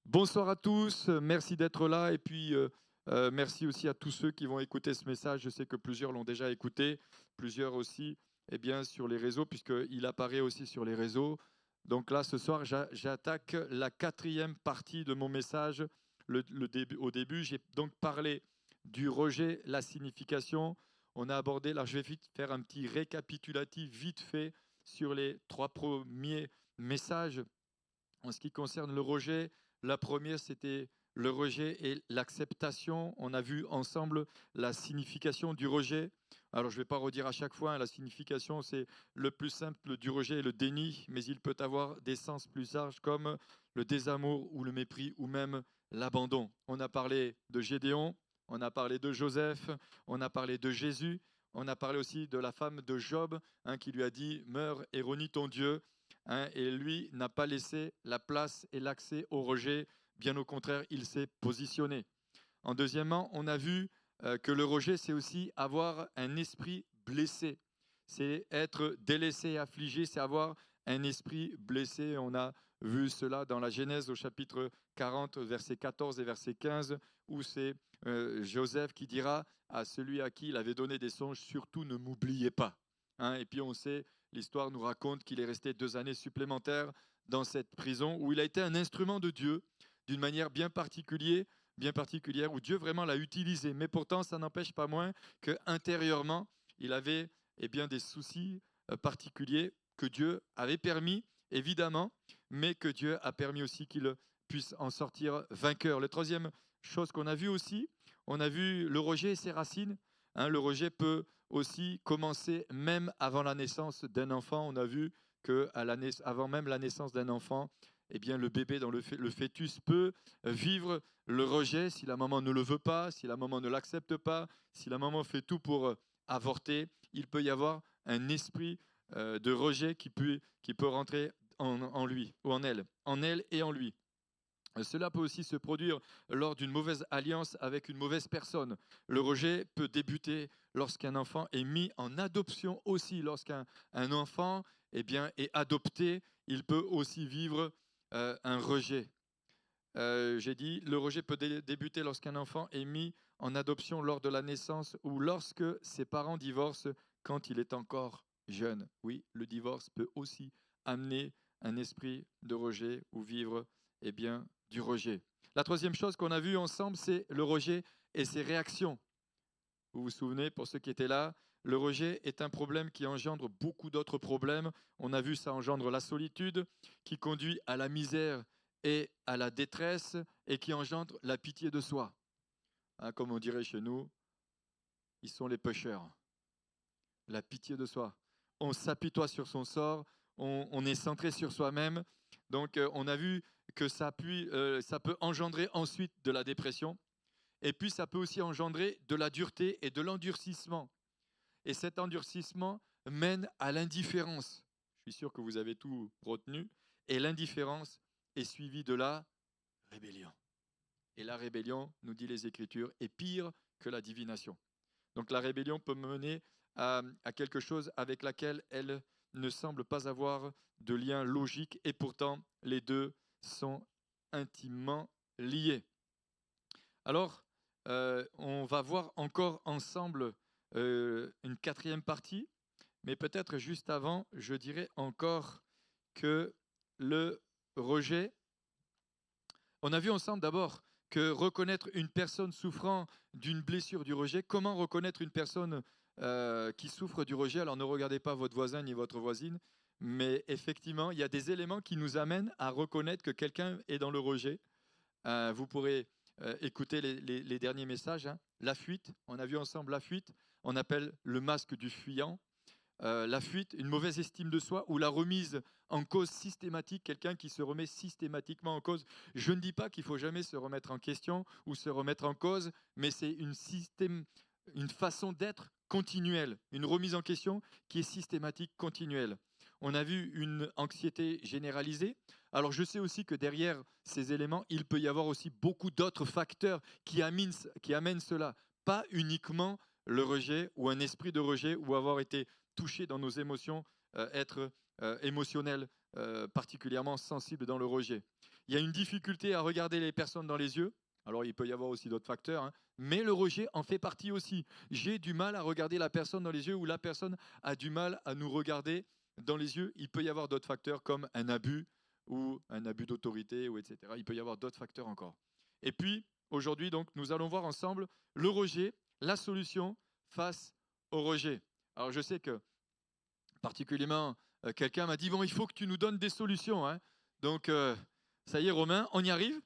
Bonsoir à tous, merci d'être là et puis merci aussi à tous ceux qui vont écouter ce message. Je sais que plusieurs l'ont déjà écouté, plusieurs aussi eh bien, sur les réseaux, puisqu'il apparaît aussi sur les réseaux. Donc là, ce soir, j'attaque la quatrième partie de mon message. Au début, j'ai donc parlé du rejet, la signification. On a abordé, là je vais vite faire un petit récapitulatif vite fait sur les trois premiers messages. En ce qui concerne le rejet, la première, c'était le rejet et l'acceptation. On a vu ensemble la signification du rejet. Alors, je ne vais pas redire à chaque fois, hein, la signification, c'est le plus simple du rejet et le déni, mais il peut avoir des sens plus larges comme le désamour ou le mépris ou même l'abandon. On a parlé de Gédéon, on a parlé de Joseph, on a parlé de Jésus, on a parlé aussi de la femme de Job, hein, qui lui a dit « Meurs et renie ton Dieu ». Hein, et lui n'a pas laissé la place et l'accès au rejet, bien au contraire, il s'est positionné. En deuxièmement, on a vu que le rejet, c'est aussi avoir un esprit blessé. C'est être délaissé et affligé, c'est avoir un esprit blessé. On a vu cela dans la Genèse au chapitre 40, versets 14 et verset 15, où c'est Joseph qui dira à celui à qui il avait donné des songes, surtout ne m'oubliez pas. Hein, et puis on sait, l'histoire nous raconte qu'il est resté 2 années supplémentaires dans cette prison où il a été un instrument de Dieu d'une manière bien particulière, où Dieu vraiment l'a utilisé. Mais pourtant, ça n'empêche pas moins qu'intérieurement, il avait bien, des soucis particuliers que Dieu avait permis, évidemment, mais que Dieu a permis aussi qu'il puisse en sortir vainqueur. La troisième chose qu'on a vue aussi, on a vu le rejet et ses racines. Hein, le rejet peut aussi commencer même avant la naissance d'un enfant. On a vu qu'avant même la naissance d'un enfant, eh bien, le bébé dans le fœtus peut vivre le rejet si la maman ne le veut pas, si la maman ne l'accepte pas, si la maman fait tout pour avorter. Il peut y avoir un esprit de rejet qui peut rentrer en lui ou en elle et en lui. Cela peut aussi se produire lors d'une mauvaise alliance avec une mauvaise personne. Le rejet peut débuter lorsqu'un enfant est mis en adoption aussi. Lorsqu'un enfant est adopté, il peut aussi vivre un rejet. J'ai dit, le rejet peut débuter lorsqu'un enfant est mis en adoption lors de la naissance ou lorsque ses parents divorcent quand il est encore jeune. Oui, le divorce peut aussi amener un esprit de rejet ou vivre du rejet. La troisième chose qu'on a vue ensemble, c'est le rejet et ses réactions. Vous vous souvenez, pour ceux qui étaient là, le rejet est un problème qui engendre beaucoup d'autres problèmes. On a vu ça engendre la solitude, qui conduit à la misère et à la détresse, et qui engendre la pitié de soi. Hein, comme on dirait chez nous, ils sont les pécheurs. La pitié de soi. On s'apitoie sur son sort, on est centré sur soi-même. Donc on a vu que ça peut engendrer ensuite de la dépression. Et puis ça peut aussi engendrer de la dureté et de l'endurcissement. Et cet endurcissement mène à l'indifférence. Je suis sûr que vous avez tout retenu. Et l'indifférence est suivie de la rébellion. Et la rébellion, nous dit les Écritures, est pire que la divination. Donc la rébellion peut mener à quelque chose avec laquelle elle ne semble pas avoir de lien logique, et pourtant les deux sont intimement liés. Alors, on va voir encore ensemble une quatrième partie, mais peut-être juste avant, je dirais encore que le rejet, on a vu ensemble d'abord que reconnaître une personne souffrant d'une blessure du rejet, comment reconnaître une personne qui souffre du rejet? Alors ne regardez pas votre voisin ni votre voisine, mais effectivement, il y a des éléments qui nous amènent à reconnaître que quelqu'un est dans le rejet. Vous pourrez écouter les derniers messages. Hein. La fuite, on a vu ensemble la fuite, on appelle le masque du fuyant. La fuite, une mauvaise estime de soi ou la remise en cause systématique, quelqu'un qui se remet systématiquement en cause. Je ne dis pas qu'il faut jamais se remettre en question ou se remettre en cause, mais c'est une façon d'être continuelle, une remise en question qui est systématique, continuelle. On a vu une anxiété généralisée. Alors je sais aussi que derrière ces éléments, il peut y avoir aussi beaucoup d'autres facteurs qui amènent cela. Pas uniquement le rejet ou un esprit de rejet ou avoir été touché dans nos émotions, être émotionnel, particulièrement sensible dans le rejet. il y a une difficulté à regarder les personnes dans les yeux. Alors, il peut y avoir aussi d'autres facteurs, hein, mais le rejet en fait partie aussi. J'ai du mal à regarder la personne dans les yeux ou la personne a du mal à nous regarder dans les yeux. Il peut y avoir d'autres facteurs comme un abus ou un abus d'autorité, ou etc. Il peut y avoir d'autres facteurs encore. Et puis, aujourd'hui, donc, nous allons voir ensemble le rejet, la solution face au rejet. Alors, je sais que particulièrement, quelqu'un m'a dit, bon, il faut que tu nous donnes des solutions, hein. Donc, ça y est, Romain, on y arrive?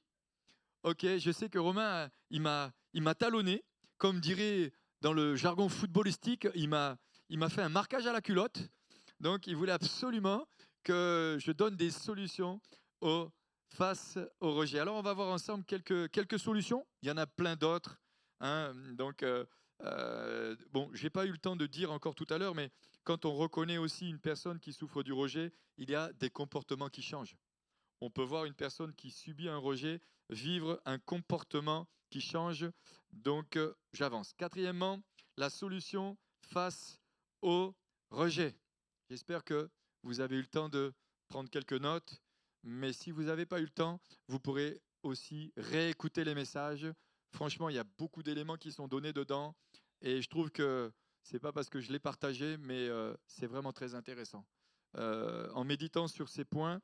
Ok, je sais que Romain, il m'a talonné, comme dirait dans le jargon footballistique, il m'a fait un marquage à la culotte. Donc, il voulait absolument que je donne des solutions face au rejet. Alors, on va voir ensemble quelques solutions. Il y en a plein d'autres, hein. Donc, bon, je n'ai pas eu le temps de dire encore tout à l'heure, mais quand on reconnaît aussi une personne qui souffre du rejet, il y a des comportements qui changent. On peut voir une personne qui subit un rejet vivre un comportement qui change. Donc, j'avance. Quatrièmement, la solution face au rejet. J'espère que vous avez eu le temps de prendre quelques notes, mais si vous n'avez pas eu le temps, vous pourrez aussi réécouter les messages. Franchement, il y a beaucoup d'éléments qui sont donnés dedans et je trouve que ce n'est pas parce que je l'ai partagé, mais c'est vraiment très intéressant. En méditant sur ces points,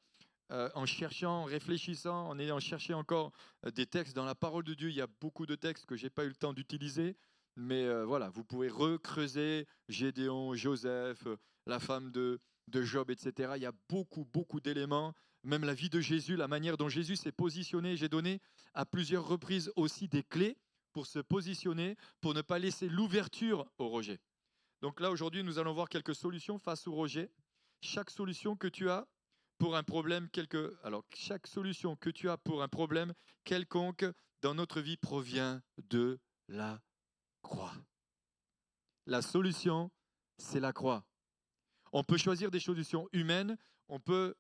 en cherchant, en réfléchissant, en ayant cherché encore des textes dans la parole de Dieu, il y a beaucoup de textes que je n'ai pas eu le temps d'utiliser, mais voilà, vous pouvez recreuser Gédéon, Joseph, la femme de Job, etc. Il y a beaucoup d'éléments, même la vie de Jésus, la manière dont Jésus s'est positionné. J'ai donné à plusieurs reprises aussi des clés pour se positionner, pour ne pas laisser l'ouverture au rejet. Donc là, aujourd'hui, nous allons voir quelques solutions face au rejet. Chaque solution que tu as pour un problème chaque solution que tu as pour un problème quelconque dans notre vie provient de la croix. La solution, c'est la croix. On peut choisir des solutions humaines,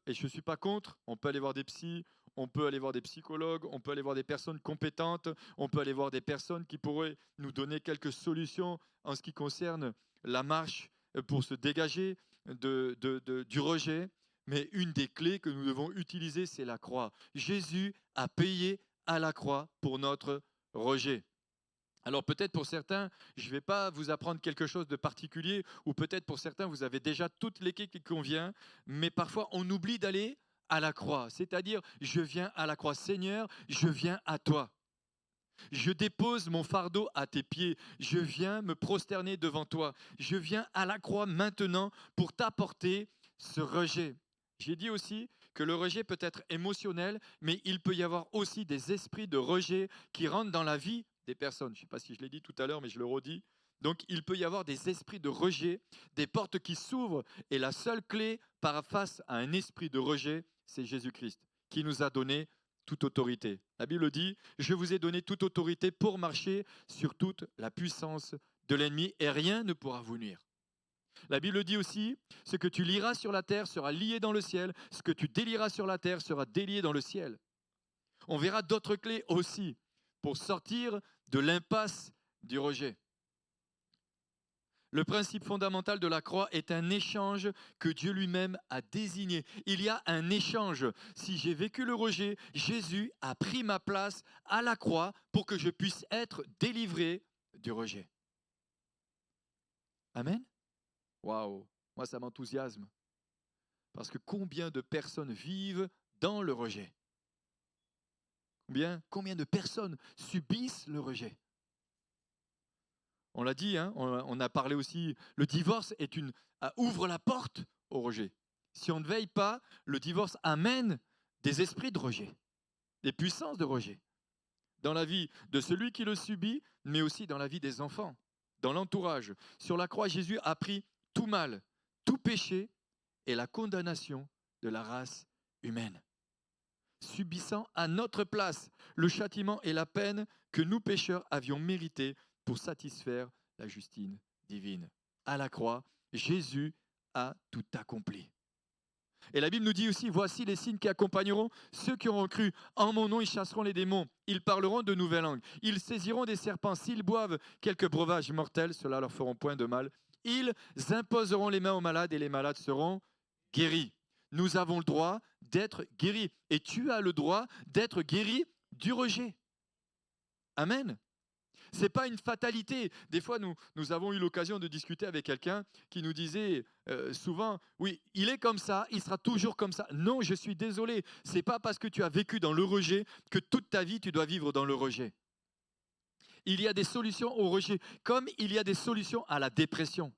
et je ne suis pas contre, on peut aller voir des psys, on peut aller voir des psychologues, on peut aller voir des personnes compétentes, on peut aller voir des personnes qui pourraient nous donner quelques solutions en ce qui concerne la marche pour se dégager du rejet. Mais une des clés que nous devons utiliser, c'est la croix. Jésus a payé à la croix pour notre rejet. Alors peut-être pour certains, je ne vais pas vous apprendre quelque chose de particulier, ou peut-être pour certains, vous avez déjà toute l'équipe qui convient, mais parfois on oublie d'aller à la croix. C'est-à-dire, je viens à la croix. Seigneur, je viens à toi. Je dépose mon fardeau à tes pieds. Je viens me prosterner devant toi. Je viens à la croix maintenant pour t'apporter ce rejet. J'ai dit aussi que le rejet peut être émotionnel, mais il peut y avoir aussi des esprits de rejet qui rentrent dans la vie des personnes. Je ne sais pas si je l'ai dit tout à l'heure, mais je le redis. Donc, il peut y avoir des esprits de rejet, des portes qui s'ouvrent, et la seule clé face à un esprit de rejet, c'est Jésus-Christ, qui nous a donné toute autorité. La Bible dit, je vous ai donné toute autorité pour marcher sur toute la puissance de l'ennemi, et rien ne pourra vous nuire. La Bible dit aussi, ce que tu lieras sur la terre sera lié dans le ciel, ce que tu délieras sur la terre sera délié dans le ciel. On verra d'autres clés aussi pour sortir de l'impasse du rejet. Le principe fondamental de la croix est un échange que Dieu lui-même a désigné. Il y a un échange. Si j'ai vécu le rejet, Jésus a pris ma place à la croix pour que je puisse être délivré du rejet. Amen. Waouh, moi ça m'enthousiasme. Parce que combien de personnes vivent dans le rejet? Combien de personnes subissent le rejet? On l'a dit, hein, on a parlé aussi, le divorce ouvre la porte au rejet. Si on ne veille pas, le divorce amène des esprits de rejet, des puissances de rejet, dans la vie de celui qui le subit, mais aussi dans la vie des enfants, dans l'entourage. Sur la croix, Jésus a pris tout mal, tout péché et la condamnation de la race humaine, subissant à notre place le châtiment et la peine que nous pécheurs avions mérité pour satisfaire la justice divine. À la croix, Jésus a tout accompli. Et la Bible nous dit aussi, voici les signes qui accompagneront ceux qui auront cru. En mon nom, ils chasseront les démons. Ils parleront de nouvelles langues. Ils saisiront des serpents. S'ils boivent quelques breuvages mortels, cela leur feront point de mal. Ils imposeront les mains aux malades et les malades seront guéris. Nous avons le droit d'être guéris. Et tu as le droit d'être guéri du rejet. Amen. Ce n'est pas une fatalité. Des fois, nous avons eu l'occasion de discuter avec quelqu'un qui nous disait souvent, oui, il est comme ça, il sera toujours comme ça. Non, je suis désolé. Ce n'est pas parce que tu as vécu dans le rejet que toute ta vie, tu dois vivre dans le rejet. Il y a des solutions au rejet, comme il y a des solutions à la dépression.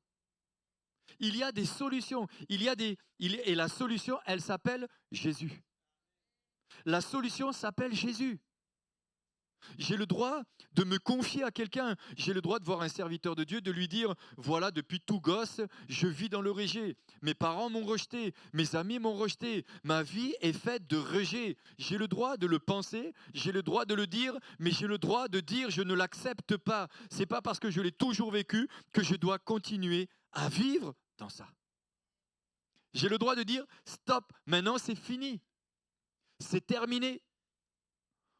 Il y a des solutions. Et la solution, elle s'appelle Jésus. La solution s'appelle Jésus. J'ai le droit de me confier à quelqu'un. J'ai le droit de voir un serviteur de Dieu, de lui dire, voilà, depuis tout gosse, je vis dans le rejet. Mes parents m'ont rejeté, mes amis m'ont rejeté. Ma vie est faite de rejet. J'ai le droit de le penser, j'ai le droit de le dire, mais j'ai le droit de dire, je ne l'accepte pas. Ce n'est pas parce que je l'ai toujours vécu que je dois continuer à vivre dans ça. J'ai le droit de dire, stop, maintenant c'est fini. C'est terminé.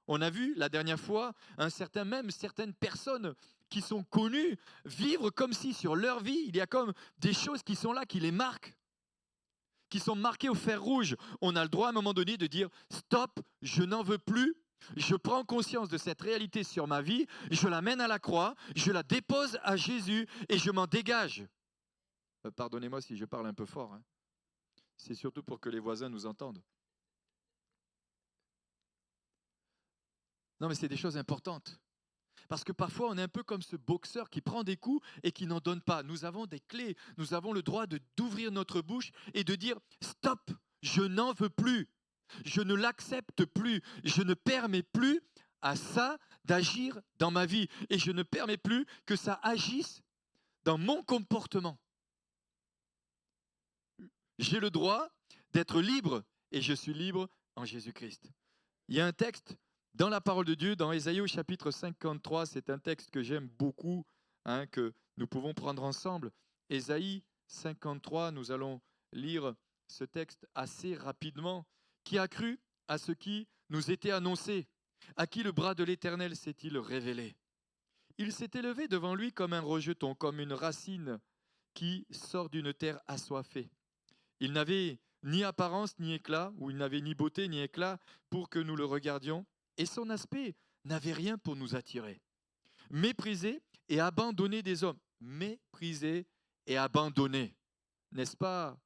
On a vu la dernière fois certaines personnes qui sont connues vivre comme si sur leur vie, il y a comme des choses qui sont là, qui les marquent, qui sont marquées au fer rouge. On a le droit à un moment donné de dire stop, je n'en veux plus. Je prends conscience de cette réalité sur ma vie, je la mène à la croix, je la dépose à Jésus et je m'en dégage. Pardonnez-moi si je parle un peu fort, hein. C'est surtout pour que les voisins nous entendent. Non, mais c'est des choses importantes. Parce que parfois, on est un peu comme ce boxeur qui prend des coups et qui n'en donne pas. Nous avons des clés. Nous avons le droit d'ouvrir notre bouche et de dire « Stop, je n'en veux plus. Je ne l'accepte plus. Je ne permets plus à ça d'agir dans ma vie. Et je ne permets plus que ça agisse dans mon comportement. J'ai le droit d'être libre et je suis libre en Jésus-Christ. » Il y a un texte dans la parole de Dieu, dans Ésaïe au chapitre 53, c'est un texte que j'aime beaucoup, hein, que nous pouvons prendre ensemble. Ésaïe 53, nous allons lire ce texte assez rapidement. Qui a cru à ce qui nous était annoncé? À qui le bras de l'Éternel s'est-il révélé? Il s'est élevé devant lui comme un rejeton, comme une racine qui sort d'une terre assoiffée. Il n'avait ni apparence ni éclat, ou il n'avait ni beauté ni éclat pour que nous le regardions. Et son aspect n'avait rien pour nous attirer. Méprisé et abandonné des hommes. Méprisé et abandonné. N'est-ce pas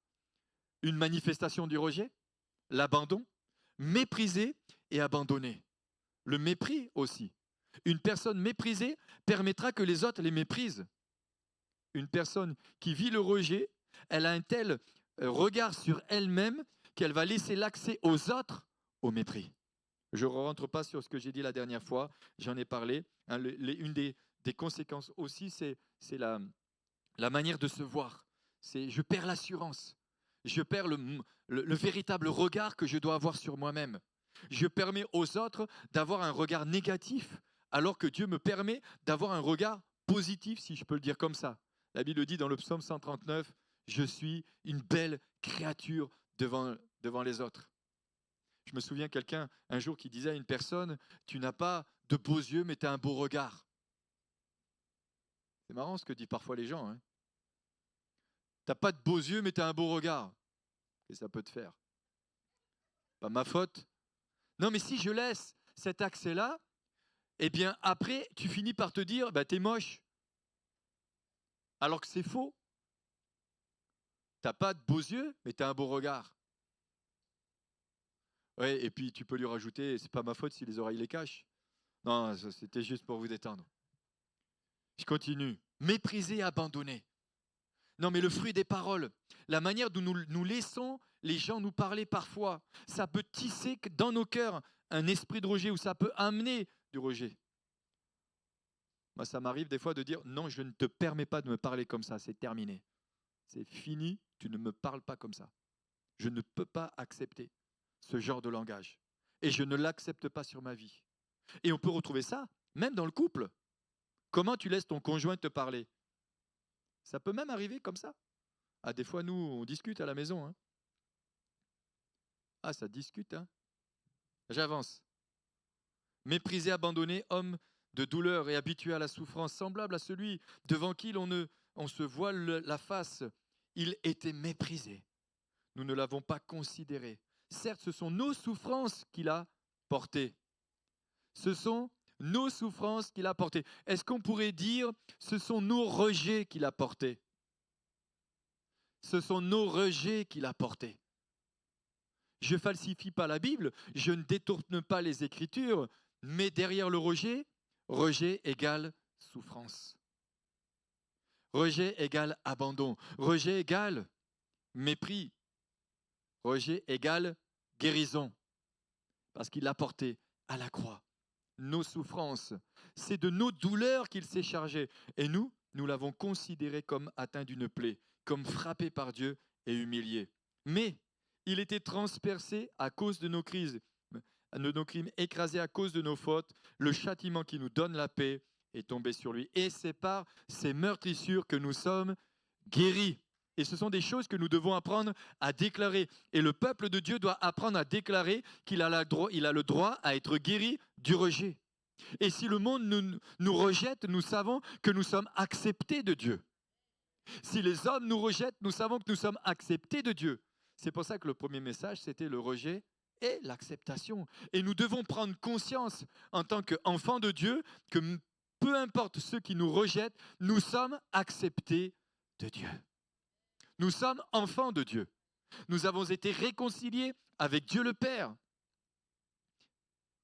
une manifestation du rejet? L'abandon? Méprisé et abandonné. Le mépris aussi. Une personne méprisée permettra que les autres les méprisent. Une personne qui vit le rejet, elle a un tel regard sur elle-même qu'elle va laisser l'accès aux autres au mépris. Je ne rentre pas sur ce que j'ai dit la dernière fois, j'en ai parlé. Hein, une des conséquences aussi, c'est la manière de se voir. Je perds l'assurance, je perds le véritable regard que je dois avoir sur moi-même. Je permets aux autres d'avoir un regard négatif, alors que Dieu me permet d'avoir un regard positif, si je peux le dire comme ça. La Bible dit dans le psaume 139, « Je suis une belle créature devant les autres ». Je me souviens quelqu'un un jour qui disait à une personne, « Tu n'as pas de beaux yeux, mais tu as un beau regard. » C'est marrant ce que disent parfois les gens. Hein. Tu n'as pas de beaux yeux, mais tu as un beau regard. Et ça peut te faire. Pas ma faute. Non, mais si je laisse cet accès-là, eh bien après, tu finis par te dire, bah, t'es moche. Alors que c'est faux. Tu n'as pas de beaux yeux, mais tu as un beau regard. Ouais, et puis tu peux lui rajouter, c'est pas ma faute si les oreilles les cachent. Non, c'était juste pour vous détendre. Je continue. Mépriser, abandonner. Non, mais le fruit des paroles, la manière dont nous laissons les gens nous parler parfois, ça peut tisser dans nos cœurs un esprit de rejet ou ça peut amener du rejet. Moi, ça m'arrive des fois de dire, non, je ne te permets pas de me parler comme ça, c'est terminé. C'est fini, tu ne me parles pas comme ça. Je ne peux pas accepter ce genre de langage. Et je ne l'accepte pas sur ma vie. Et on peut retrouver ça, même dans le couple. Comment tu laisses ton conjoint te parler? Ça peut même arriver comme ça. Ah, des fois, nous, on discute à la maison. Hein. Ah, ça discute. Hein. J'avance. Méprisé, abandonné, homme de douleur et habitué à la souffrance, semblable à celui devant qui on se voile la face. Il était méprisé. nous ne l'avons pas considéré. Certes, ce sont nos souffrances qu'il a portées. Ce sont nos souffrances qu'il a portées. Est-ce qu'on pourrait dire, ce sont nos rejets qu'il a portés? Ce sont nos rejets qu'il a portés. Je ne falsifie pas la Bible, je ne détourne pas les Écritures, mais derrière le rejet, rejet égale souffrance. Rejet égale abandon. Rejet égale mépris. Rejet égale guérison. Parce qu'il l'a porté à la croix. Nos souffrances, c'est de nos douleurs qu'il s'est chargé. Et nous l'avons considéré comme atteint d'une plaie, comme frappé par Dieu et humilié. Mais il était transpercé à cause de nos crises, de nos crimes, écrasé à cause de nos fautes. Le châtiment qui nous donne la paix est tombé sur lui. Et c'est par ces meurtrissures que nous sommes guéris. Et ce sont des choses que nous devons apprendre à déclarer. Et le peuple de Dieu doit apprendre à déclarer qu'il a le droit à être guéri du rejet. Et si le monde nous rejette, nous savons que nous sommes acceptés de Dieu. Si les hommes nous rejettent, nous savons que nous sommes acceptés de Dieu. C'est pour ça que le premier message, c'était le rejet et l'acceptation. Et nous devons prendre conscience en tant qu'enfants de Dieu que peu importe ceux qui nous rejettent, nous sommes acceptés de Dieu. Nous sommes enfants de Dieu. Nous avons été réconciliés avec Dieu le Père.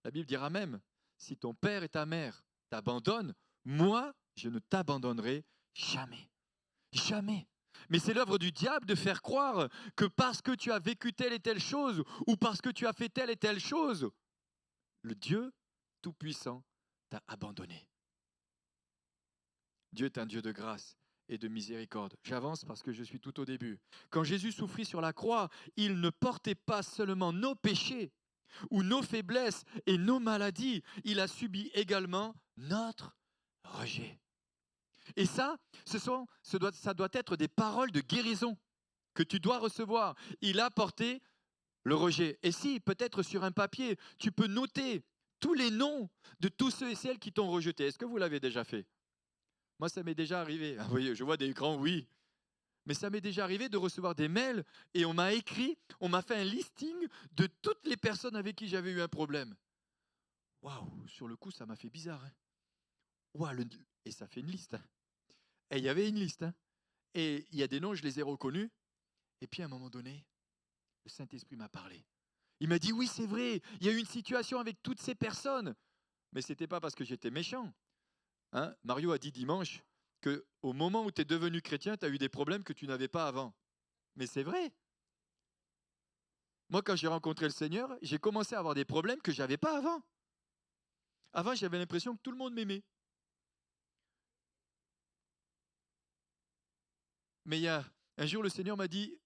La Bible dira même, si ton père et ta mère t'abandonnent, moi, je ne t'abandonnerai jamais. Jamais. Mais c'est l'œuvre du diable de faire croire que parce que tu as vécu telle et telle chose, ou parce que tu as fait telle et telle chose, le Dieu Tout-Puissant t'a abandonné. Dieu est un Dieu de grâce et de miséricorde. J'avance parce que je suis tout au début. Quand Jésus souffrit sur la croix, il ne portait pas seulement nos péchés ou nos faiblesses et nos maladies, il a subi également notre rejet. Et ça doit être des paroles de guérison que tu dois recevoir. Il a porté le rejet. Et si, peut-être sur un papier, tu peux noter tous les noms de tous ceux et celles qui t'ont rejeté. Est-ce que vous l'avez déjà fait? Moi, ça m'est déjà arrivé. Vous voyez, je vois des grands oui. Mais ça m'est déjà arrivé de recevoir des mails et on m'a écrit, on m'a fait un listing de toutes les personnes avec qui j'avais eu un problème. Waouh, sur le coup, ça m'a fait bizarre. Hein. Waouh, et ça fait une liste. Hein. Et il y avait une liste. Hein. Et il y a des noms, je les ai reconnus. Et puis à un moment donné, le Saint-Esprit m'a parlé. Il m'a dit, oui, c'est vrai, il y a eu une situation avec toutes ces personnes. Mais ce n'était pas parce que j'étais méchant. Hein, Mario a dit dimanche qu'au moment où tu es devenu chrétien, tu as eu des problèmes que tu n'avais pas avant. Mais c'est vrai. Moi, quand j'ai rencontré le Seigneur, j'ai commencé à avoir des problèmes que je n'avais pas avant. Avant, j'avais l'impression que tout le monde m'aimait. Mais il y a un jour, le Seigneur m'a dit,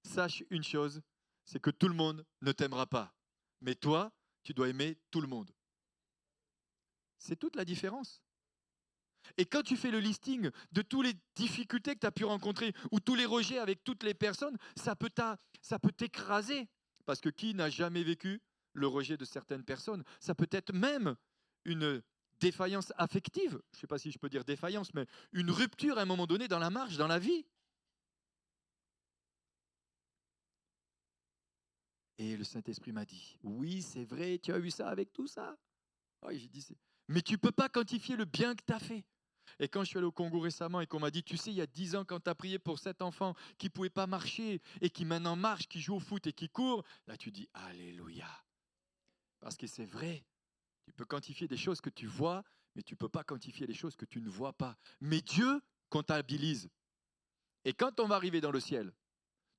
sache une chose, c'est que tout le monde ne t'aimera pas. Mais toi, tu dois aimer tout le monde. C'est toute la différence. Et quand tu fais le listing de toutes les difficultés que tu as pu rencontrer ou tous les rejets avec toutes les personnes, ça peut t'écraser. Parce que qui n'a jamais vécu le rejet de certaines personnes? Ça peut être même une défaillance affective. Je ne sais pas si je peux dire défaillance, mais une rupture à un moment donné dans la marche, dans la vie. Et le Saint-Esprit m'a dit, oui, c'est vrai, tu as eu ça avec tout ça. Oui, j'ai dit, mais tu ne peux pas quantifier le bien que tu as fait. Et quand je suis allé au Congo récemment et qu'on m'a dit, tu sais, il y a 10 ans, quand tu as prié pour cet enfant qui ne pouvait pas marcher et qui maintenant marche, qui joue au foot et qui court, là tu dis, alléluia. Parce que c'est vrai, tu peux quantifier des choses que tu vois, mais tu ne peux pas quantifier les choses que tu ne vois pas. Mais Dieu comptabilise. Et quand on va arriver dans le ciel,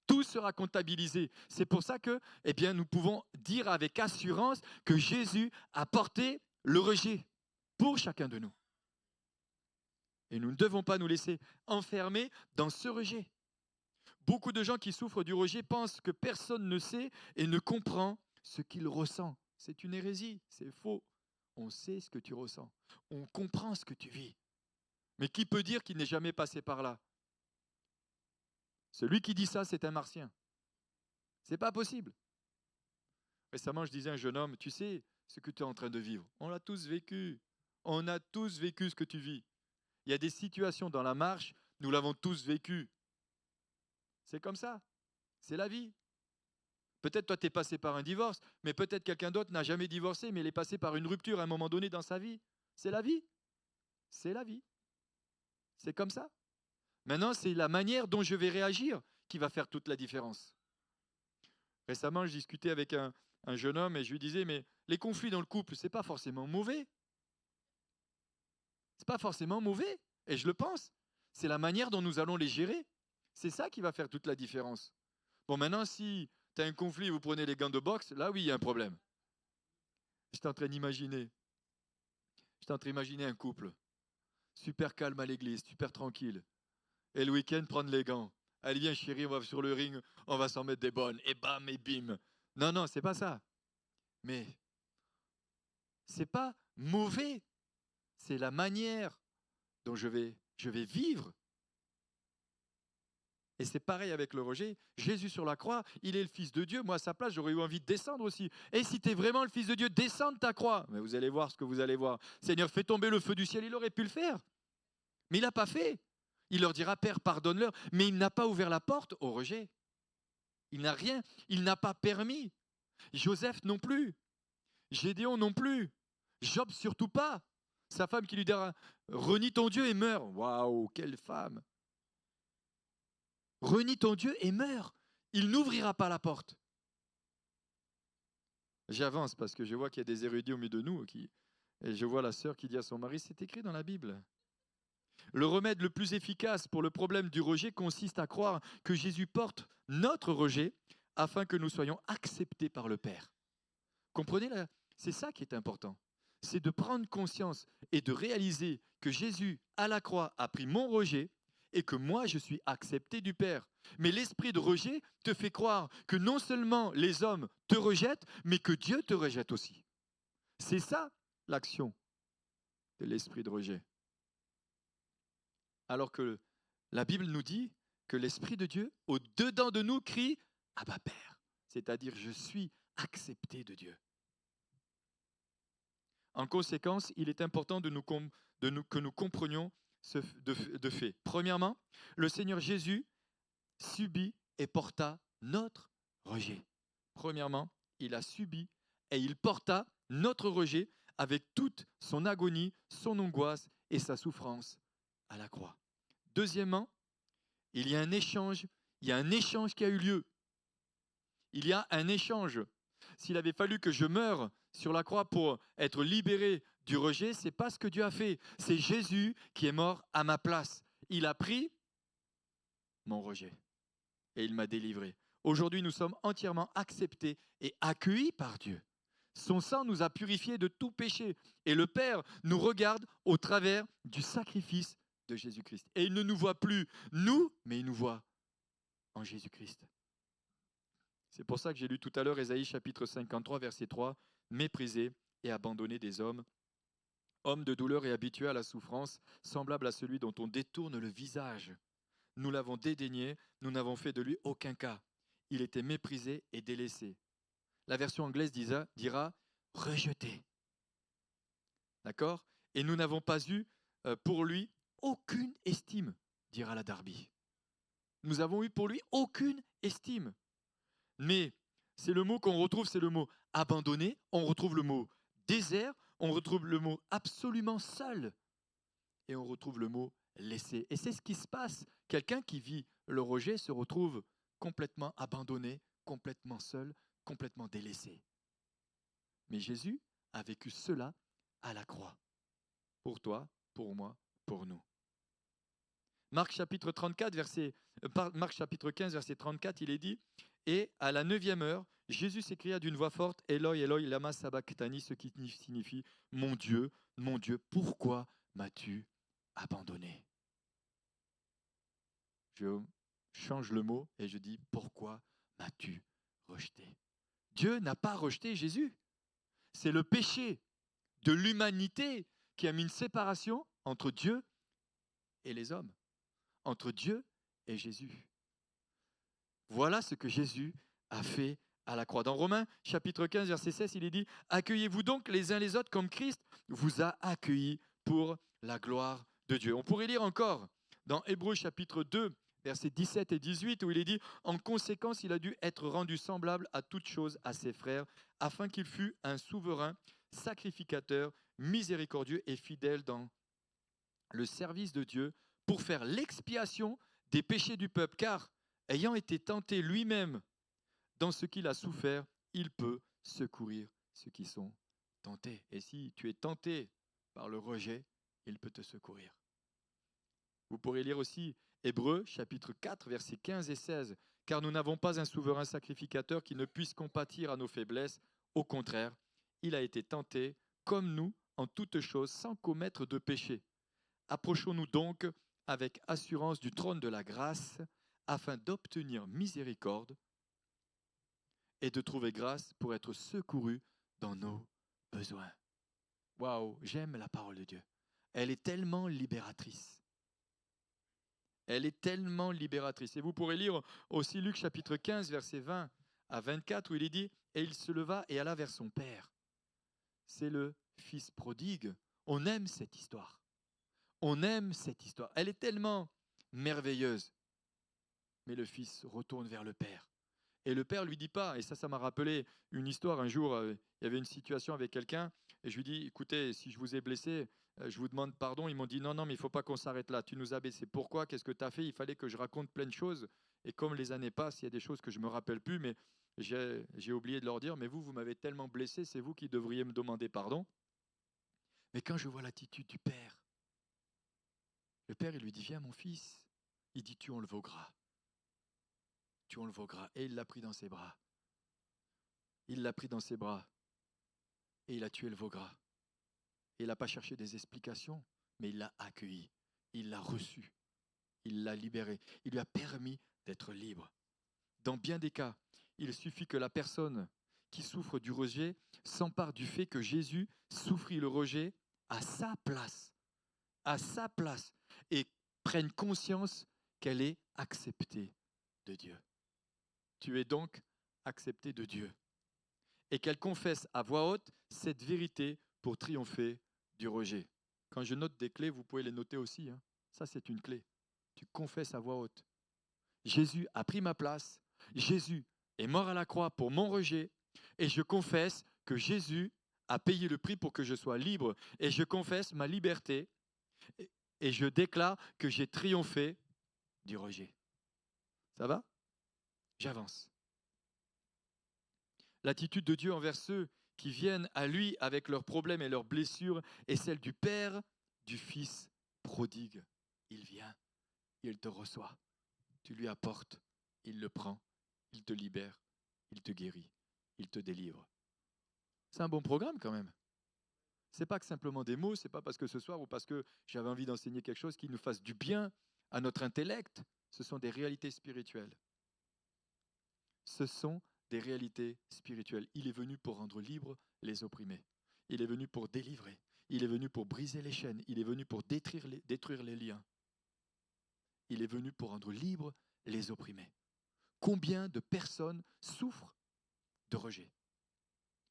tout sera comptabilisé. C'est pour ça que, eh bien, nous pouvons dire avec assurance que Jésus a porté le rejet pour chacun de nous. Et nous ne devons pas nous laisser enfermer dans ce rejet. Beaucoup de gens qui souffrent du rejet pensent que personne ne sait et ne comprend ce qu'ils ressentent. C'est une hérésie, c'est faux. On sait ce que tu ressens. On comprend ce que tu vis. Mais qui peut dire qu'il n'est jamais passé par là? Celui qui dit ça, c'est un martien. C'est pas possible. Récemment, je disais à un jeune homme, tu sais ce que tu es en train de vivre. On l'a tous vécu. On a tous vécu ce que tu vis. Il y a des situations dans la marche, nous l'avons tous vécu. C'est comme ça. C'est la vie. Peut-être toi, tu es passé par un divorce, mais peut-être quelqu'un d'autre n'a jamais divorcé, mais il est passé par une rupture à un moment donné dans sa vie. C'est la vie. C'est la vie. C'est comme ça. Maintenant, c'est la manière dont je vais réagir qui va faire toute la différence. Récemment, je discutais avec un jeune homme et je lui disais, mais les conflits dans le couple, c'est pas forcément mauvais. C'est pas forcément mauvais. Et je le pense. C'est la manière dont nous allons les gérer. C'est ça qui va faire toute la différence. Bon, maintenant, si tu as un conflit, vous prenez les gants de boxe, là, oui, il y a un problème. J'étais en train d'imaginer. J'étais en train d'imaginer un couple. Super calme à l'église, super tranquille. Et le week-end, prendre les gants. Allez, viens, chérie, on va sur le ring, on va s'en mettre des bonnes. Et bam, et bim. Non, non, c'est pas ça. Mais c'est pas mauvais. C'est la manière dont je vais vivre. Et c'est pareil avec le rejet. Jésus sur la croix, il est le Fils de Dieu. Moi, à sa place, j'aurais eu envie de descendre aussi. Et si tu es vraiment le Fils de Dieu, descends de ta croix. Mais vous allez voir ce que vous allez voir. Seigneur, fais tomber le feu du ciel. Il aurait pu le faire. Mais il n'a pas fait. Il leur dira, Père, pardonne-leur. Mais il n'a pas ouvert la porte au rejet. Il n'a rien. Il n'a pas permis. Joseph non plus. Gédéon non plus. Job surtout pas. Sa femme qui lui dira, renie ton Dieu et meurs. Waouh, quelle femme. Renie ton Dieu et meurs. Il n'ouvrira pas la porte. J'avance parce que je vois qu'il y a des érudits au milieu de nous. Et je vois la sœur qui dit à son mari, c'est écrit dans la Bible. Le remède le plus efficace pour le problème du rejet consiste à croire que Jésus porte notre rejet afin que nous soyons acceptés par le Père. Comprenez là? C'est ça qui est important. C'est de prendre conscience et de réaliser que Jésus, à la croix, a pris mon rejet et que moi, je suis accepté du Père. Mais l'esprit de rejet te fait croire que non seulement les hommes te rejettent, mais que Dieu te rejette aussi. C'est ça l'action de l'esprit de rejet. Alors que la Bible nous dit que l'Esprit de Dieu, au-dedans de nous, crie « Abba Père », c'est-à-dire « Je suis accepté de Dieu ». En conséquence, il est important que nous comprenions ce de fait. Premièrement, le Seigneur Jésus subit et porta notre rejet. Premièrement, il a subi et il porta notre rejet avec toute son agonie, son angoisse et sa souffrance à la croix. Deuxièmement, il y a un échange qui a eu lieu. Il y a un échange. S'il avait fallu que je meure sur la croix pour être libéré du rejet, ce n'est pas ce que Dieu a fait. C'est Jésus qui est mort à ma place. Il a pris mon rejet et il m'a délivré. Aujourd'hui, nous sommes entièrement acceptés et accueillis par Dieu. Son sang nous a purifiés de tout péché et le Père nous regarde au travers du sacrifice de Jésus-Christ. Et il ne nous voit plus, nous, mais il nous voit en Jésus-Christ. C'est pour ça que j'ai lu tout à l'heure Ésaïe chapitre 53, verset 3, « Méprisé et abandonné des hommes, homme de douleur et habitué à la souffrance, semblable à celui dont on détourne le visage. Nous l'avons dédaigné, nous n'avons fait de lui aucun cas. Il était méprisé et délaissé. » La version anglaise dira « rejeté ». D'accord? Et nous n'avons pas eu pour lui aucune estime, dira la Darby. Nous avons eu pour lui aucune estime. Mais c'est le mot qu'on retrouve, c'est le mot abandonné, on retrouve le mot désert, on retrouve le mot absolument seul et on retrouve le mot laissé. Et c'est ce qui se passe. Quelqu'un qui vit le rejet se retrouve complètement abandonné, complètement seul, complètement délaissé. Mais Jésus a vécu cela à la croix. Pour toi, pour moi, pour nous. Marc chapitre 15, verset 34, il est dit « Et à la 9e heure, Jésus s'écria d'une voix forte, « Eloi, Eloi, lama sabachthani », ce qui signifie « Mon Dieu, pourquoi m'as-tu abandonné ?» Je change le mot et je dis « Pourquoi m'as-tu rejeté ?» Dieu n'a pas rejeté Jésus. C'est le péché de l'humanité qui a mis une séparation entre Dieu et les hommes, entre Dieu et Jésus. Voilà ce que Jésus a fait à la croix. Dans Romains chapitre 15, verset 16, il est dit « Accueillez-vous donc les uns les autres comme Christ vous a accueillis pour la gloire de Dieu. » On pourrait lire encore dans Hébreux chapitre 2, versets 17 et 18, où il est dit « En conséquence, il a dû être rendu semblable à toute chose à ses frères, afin qu'il fût un souverain, sacrificateur, miséricordieux et fidèle dans le service de Dieu, pour faire l'expiation des péchés du peuple, car, ayant été tenté lui-même dans ce qu'il a souffert, il peut secourir ceux qui sont tentés. » Et si tu es tenté par le rejet, il peut te secourir. Vous pourrez lire aussi Hébreux, chapitre 4, versets 15 et 16. « Car nous n'avons pas un souverain sacrificateur qui ne puisse compatir à nos faiblesses. Au contraire, il a été tenté, comme nous, en toutes choses, sans commettre de péché. Approchons-nous donc avec assurance du trône de la grâce, afin d'obtenir miséricorde et de trouver grâce pour être secouru dans nos besoins. » Waouh, j'aime la parole de Dieu. Elle est tellement libératrice. Elle est tellement libératrice. Et vous pourrez lire aussi Luc chapitre 15, versets 20 à 24, où il est dit « Et il se leva et alla vers son père. » C'est le fils prodigue. On aime cette histoire. On aime cette histoire. Elle est tellement merveilleuse. Mais le fils retourne vers le père. Et le père lui dit pas, et ça m'a rappelé une histoire. Un jour, il y avait une situation avec quelqu'un, et je lui dis, écoutez, si je vous ai blessé, je vous demande pardon. Ils m'ont dit, non, non, mais il ne faut pas qu'on s'arrête là. Tu nous as blessés. Pourquoi? Qu'est-ce que tu as fait? Il fallait que je raconte plein de choses. Et comme les années passent, il y a des choses que je ne me rappelle plus, mais j'ai oublié de leur dire, mais vous m'avez tellement blessé, c'est vous qui devriez me demander pardon. Mais quand je vois l'attitude du père, le père, il lui dit, viens mon fils. Il dit, tuons le veau gras. Tuons le veau gras. Et il l'a pris dans ses bras. Il l'a pris dans ses bras et il a tué le veau gras. Et il n'a pas cherché des explications, mais il l'a accueilli, il l'a reçu, il l'a libéré, il lui a permis d'être libre. Dans bien des cas, il suffit que la personne qui souffre du rejet s'empare du fait que Jésus souffrit le rejet à sa place, et prenne conscience qu'elle est acceptée de Dieu. Tu es donc accepté de Dieu. Et qu'elle confesse à voix haute cette vérité pour triompher du rejet. Quand je note des clés, vous pouvez les noter aussi. Hein. Ça, c'est une clé. Tu confesses à voix haute. Jésus a pris ma place. Jésus est mort à la croix pour mon rejet. Et je confesse que Jésus a payé le prix pour que je sois libre. Et je confesse ma liberté. Et je déclare que j'ai triomphé du rejet. Ça va? J'avance. L'attitude de Dieu envers ceux qui viennent à lui avec leurs problèmes et leurs blessures est celle du Père, du Fils prodigue. Il vient, il te reçoit, tu lui apportes, il le prend, il te libère, il te guérit, il te délivre. C'est un bon programme quand même. Ce n'est pas que simplement des mots, ce n'est pas parce que ce soir ou parce que j'avais envie d'enseigner quelque chose qui nous fasse du bien à notre intellect. Ce sont des réalités spirituelles. Ce sont des réalités spirituelles. Il est venu pour rendre libres les opprimés. Il est venu pour délivrer. Il est venu pour briser les chaînes. Il est venu pour détruire les liens. Il est venu pour rendre libres les opprimés. Combien de personnes souffrent de rejet?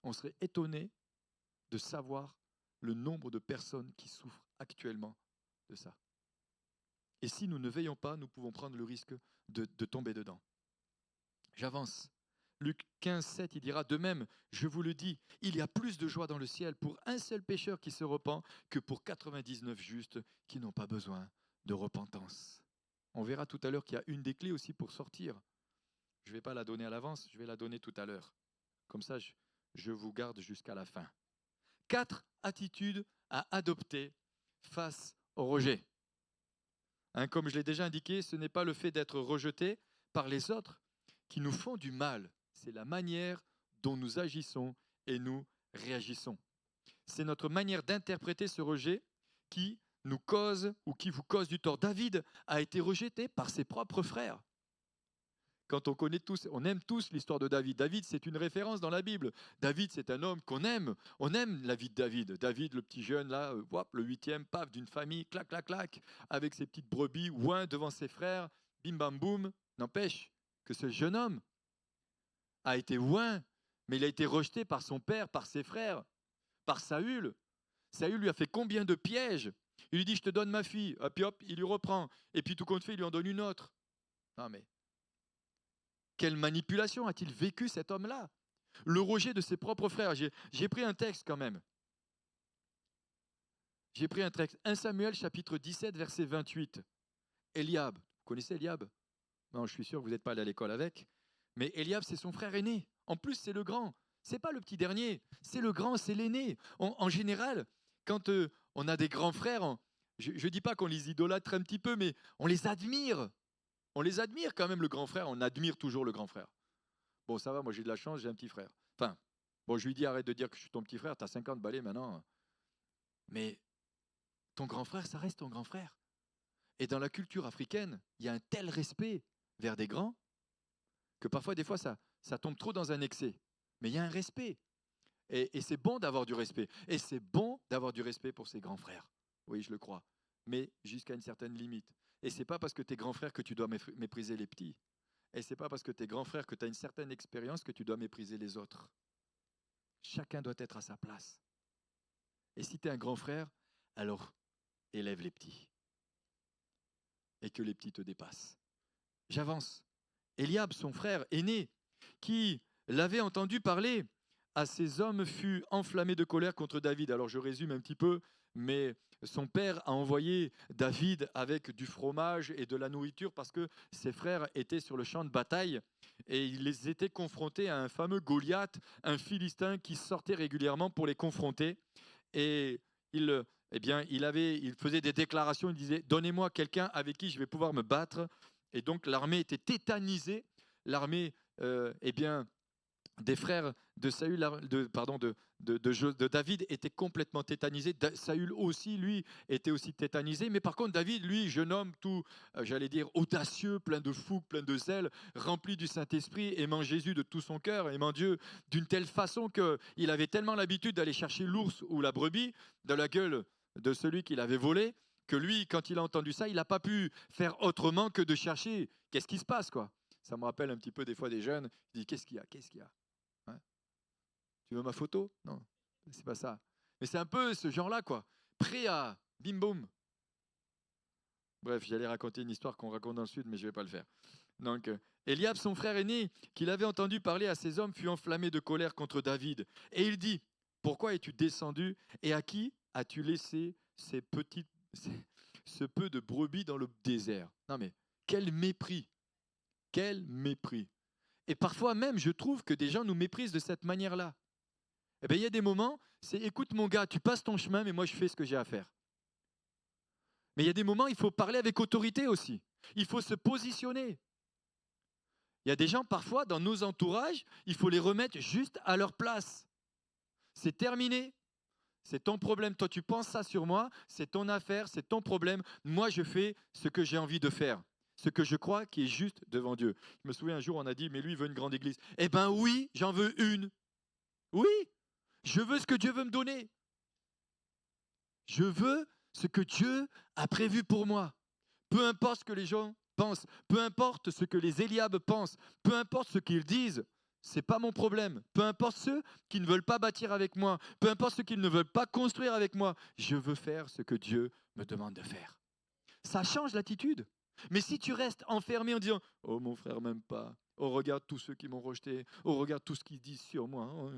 On serait étonné de savoir le nombre de personnes qui souffrent actuellement de ça. Et si nous ne veillons pas, nous pouvons prendre le risque de tomber dedans. J'avance. Luc 15, 7, il dira, de même, je vous le dis, il y a plus de joie dans le ciel pour un seul pécheur qui se repent que pour 99 justes qui n'ont pas besoin de repentance. On verra tout à l'heure qu'il y a une des clés aussi pour sortir. Je ne vais pas la donner à l'avance, je vais la donner tout à l'heure. Comme ça, je vous garde jusqu'à la fin. 4 attitudes à adopter face au rejet. Comme je l'ai déjà indiqué, ce n'est pas le fait d'être rejeté par les autres qui nous font du mal. C'est la manière dont nous agissons et nous réagissons. C'est notre manière d'interpréter ce rejet qui nous cause ou qui vous cause du tort. David a été rejeté par ses propres frères. Quand on aime tous l'histoire de David. David, c'est une référence dans la Bible. David, c'est un homme qu'on aime. On aime la vie de David. David, le petit jeune, là, le 8e, paf, d'une famille, clac, clac, clac, avec ses petites brebis, ouin devant ses frères, bim, bam, boum. N'empêche que ce jeune homme a été ouin, mais il a été rejeté par son père, par ses frères, par Saül. Saül lui a fait combien de pièges? Il lui dit, je te donne ma fille. Et puis hop, il lui reprend. Et puis tout compte fait, il lui en donne une autre. Non mais, quelle manipulation a-t-il vécu cet homme-là? Le rejet de ses propres frères. J'ai pris un texte quand même. J'ai pris un texte. 1 Samuel chapitre 17 verset 28. Eliab. Vous connaissez Eliab? Non, je suis sûr que vous n'êtes pas allé à l'école avec. Mais Eliab, c'est son frère aîné. En plus, c'est le grand. C'est pas le petit dernier. C'est le grand, c'est l'aîné. En général, quand on a des grands frères, je ne dis pas qu'on les idolâtre un petit peu, mais on les admire. On les admire quand même, le grand frère. On admire toujours le grand frère. Bon, ça va, moi j'ai de la chance, j'ai un petit frère. Enfin, bon, je lui dis arrête de dire que je suis ton petit frère, t'as 50 balais maintenant. Mais ton grand frère, ça reste ton grand frère. Et dans la culture africaine, il y a un tel respect vers des grands que parfois, des fois, ça tombe trop dans un excès. Mais il y a un respect. Et c'est bon d'avoir du respect. Et c'est bon d'avoir du respect pour ses grands frères. Oui, je le crois. Mais jusqu'à une certaine limite. Et c'est pas parce que tu es grand frère que tu dois mépriser les petits. Et c'est pas parce que tu es grand frère que tu as une certaine expérience que tu dois mépriser les autres. Chacun doit être à sa place. Et si tu es un grand frère, alors élève les petits. Et que les petits te dépassent. J'avance. Eliab, son frère aîné, qui l'avait entendu parler à ces hommes, fut enflammé de colère contre David. Alors je résume un petit peu, mais son père a envoyé David avec du fromage et de la nourriture parce que ses frères étaient sur le champ de bataille et ils étaient confrontés à un fameux Goliath, un Philistin qui sortait régulièrement pour les confronter. Et il faisait des déclarations, il disait « Donnez-moi quelqu'un avec qui je vais pouvoir me battre ». Et donc l'armée était tétanisée, l'armée des frères de Saül, de David était complètement tétanisée. Saül aussi, lui, était aussi tétanisé. Mais par contre, David, lui, jeune homme, tout, j'allais dire, audacieux, plein de fougue, plein de zèle, rempli du Saint-Esprit, aimant Jésus de tout son cœur, aimant Dieu d'une telle façon qu'il avait tellement l'habitude d'aller chercher l'ours ou la brebis de la gueule de celui qui l'avait volé, que lui, quand il a entendu ça, il n'a pas pu faire autrement que de chercher qu'est-ce qui se passe, quoi. Ça me rappelle un petit peu des fois des jeunes, ils disent qu'est-ce qu'il y a, qu'est-ce qu'il y a. Tu veux ma photo? Non, c'est pas ça. Mais c'est un peu ce genre-là, quoi. Prêt à bim boum. Bref, j'allais raconter une histoire qu'on raconte dans le sud, mais je ne vais pas le faire. Donc, Eliab, son frère aîné, qu'il avait entendu parler à ces hommes, fut enflammé de colère contre David. Et il dit, pourquoi es-tu descendu et à qui as-tu laissé ce peu de brebis dans le désert? Non mais, quel mépris. Quel mépris. Et parfois même, je trouve que des gens nous méprisent de cette manière-là. Eh bien, il y a des moments, c'est écoute mon gars, tu passes ton chemin, mais moi je fais ce que j'ai à faire. Mais il y a des moments, il faut parler avec autorité aussi. Il faut se positionner. Il y a des gens, parfois, dans nos entourages, il faut les remettre juste à leur place. C'est terminé. C'est ton problème. Toi, tu penses ça sur moi. C'est ton affaire, c'est ton problème. Moi, je fais ce que j'ai envie de faire. Ce que je crois qui est juste devant Dieu. Je me souviens un jour, on a dit, mais lui, il veut une grande église. Eh bien oui, j'en veux une. Oui, je veux ce que Dieu veut me donner. Je veux ce que Dieu a prévu pour moi. Peu importe ce que les gens pensent, peu importe ce que les Eliab pensent, peu importe ce qu'ils disent, c'est pas mon problème. Peu importe ceux qui ne veulent pas bâtir avec moi, peu importe ceux qui ne veulent pas construire avec moi, je veux faire ce que Dieu me demande de faire. Ça change l'attitude. Mais si tu restes enfermé en disant « Oh, mon frère m'aime pas. Oh, regarde tous ceux qui m'ont rejeté. Oh, regarde tout ce qu'ils disent sur moi. Oh,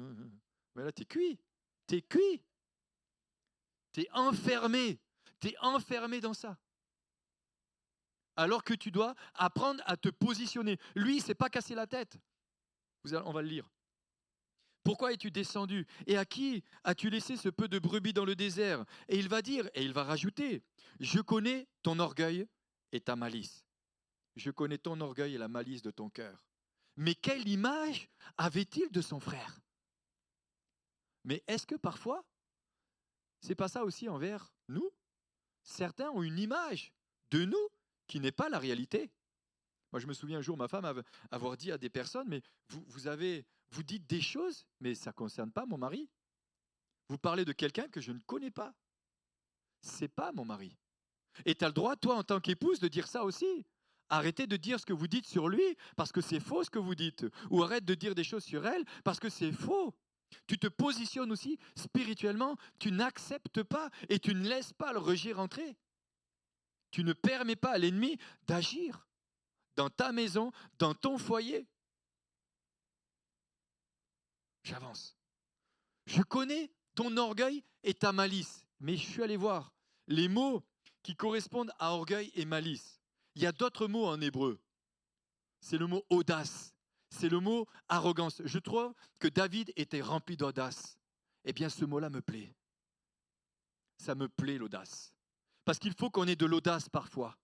mais là, t'es cuit. T'es cuit. T'es enfermé. T'es enfermé dans ça. Alors que tu dois apprendre à te positionner. Lui, il ne s'est pas cassé la tête. On va le lire. Pourquoi es-tu descendu? Et à qui as-tu laissé ce peu de brebis dans le désert? Et il va dire, et il va rajouter, je connais ton orgueil et ta malice. Je connais ton orgueil et la malice de ton cœur. Mais quelle image avait-il de son frère? Mais est-ce que parfois, c'est pas ça aussi envers nous? Certains ont une image de nous qui n'est pas la réalité. Moi, je me souviens un jour, ma femme avoir dit à des personnes, mais vous dites des choses, mais ça ne concerne pas mon mari. Vous parlez de quelqu'un que je ne connais pas. Ce n'est pas mon mari. Et tu as le droit, toi, en tant qu'épouse, de dire ça aussi. Arrêtez de dire ce que vous dites sur lui parce que c'est faux ce que vous dites. Ou arrête de dire des choses sur elle parce que c'est faux. Tu te positionnes aussi spirituellement, tu n'acceptes pas et tu ne laisses pas le rejet rentrer. Tu ne permets pas à l'ennemi d'agir, dans ta maison, dans ton foyer. J'avance. Je connais ton orgueil et ta malice, mais je suis allé voir les mots qui correspondent à orgueil et malice. Il y a d'autres mots en hébreu. C'est le mot audace, c'est le mot arrogance. Je trouve que David était rempli d'audace. Eh bien, ce mot-là me plaît. Ça me plaît, l'audace. Parce qu'il faut qu'on ait de l'audace parfois.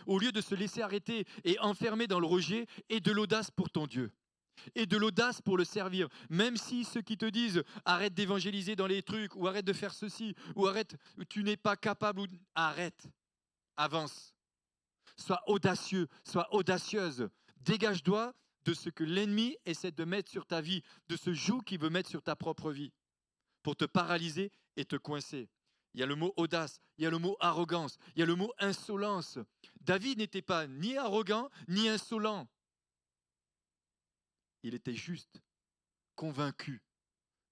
Au lieu de se laisser arrêter et enfermer dans le rejet, aie de l'audace pour ton Dieu. Et de l'audace pour le servir. Même si ceux qui te disent arrête d'évangéliser dans les trucs, ou arrête de faire ceci, ou arrête, tu n'es pas capable, ou arrête, avance. Sois audacieux, sois audacieuse. Dégage-toi de ce que l'ennemi essaie de mettre sur ta vie, de ce joug qu'il veut mettre sur ta propre vie, pour te paralyser et te coincer. Il y a le mot audace, il y a le mot arrogance, il y a le mot insolence. David n'était pas ni arrogant, ni insolent. Il était juste, convaincu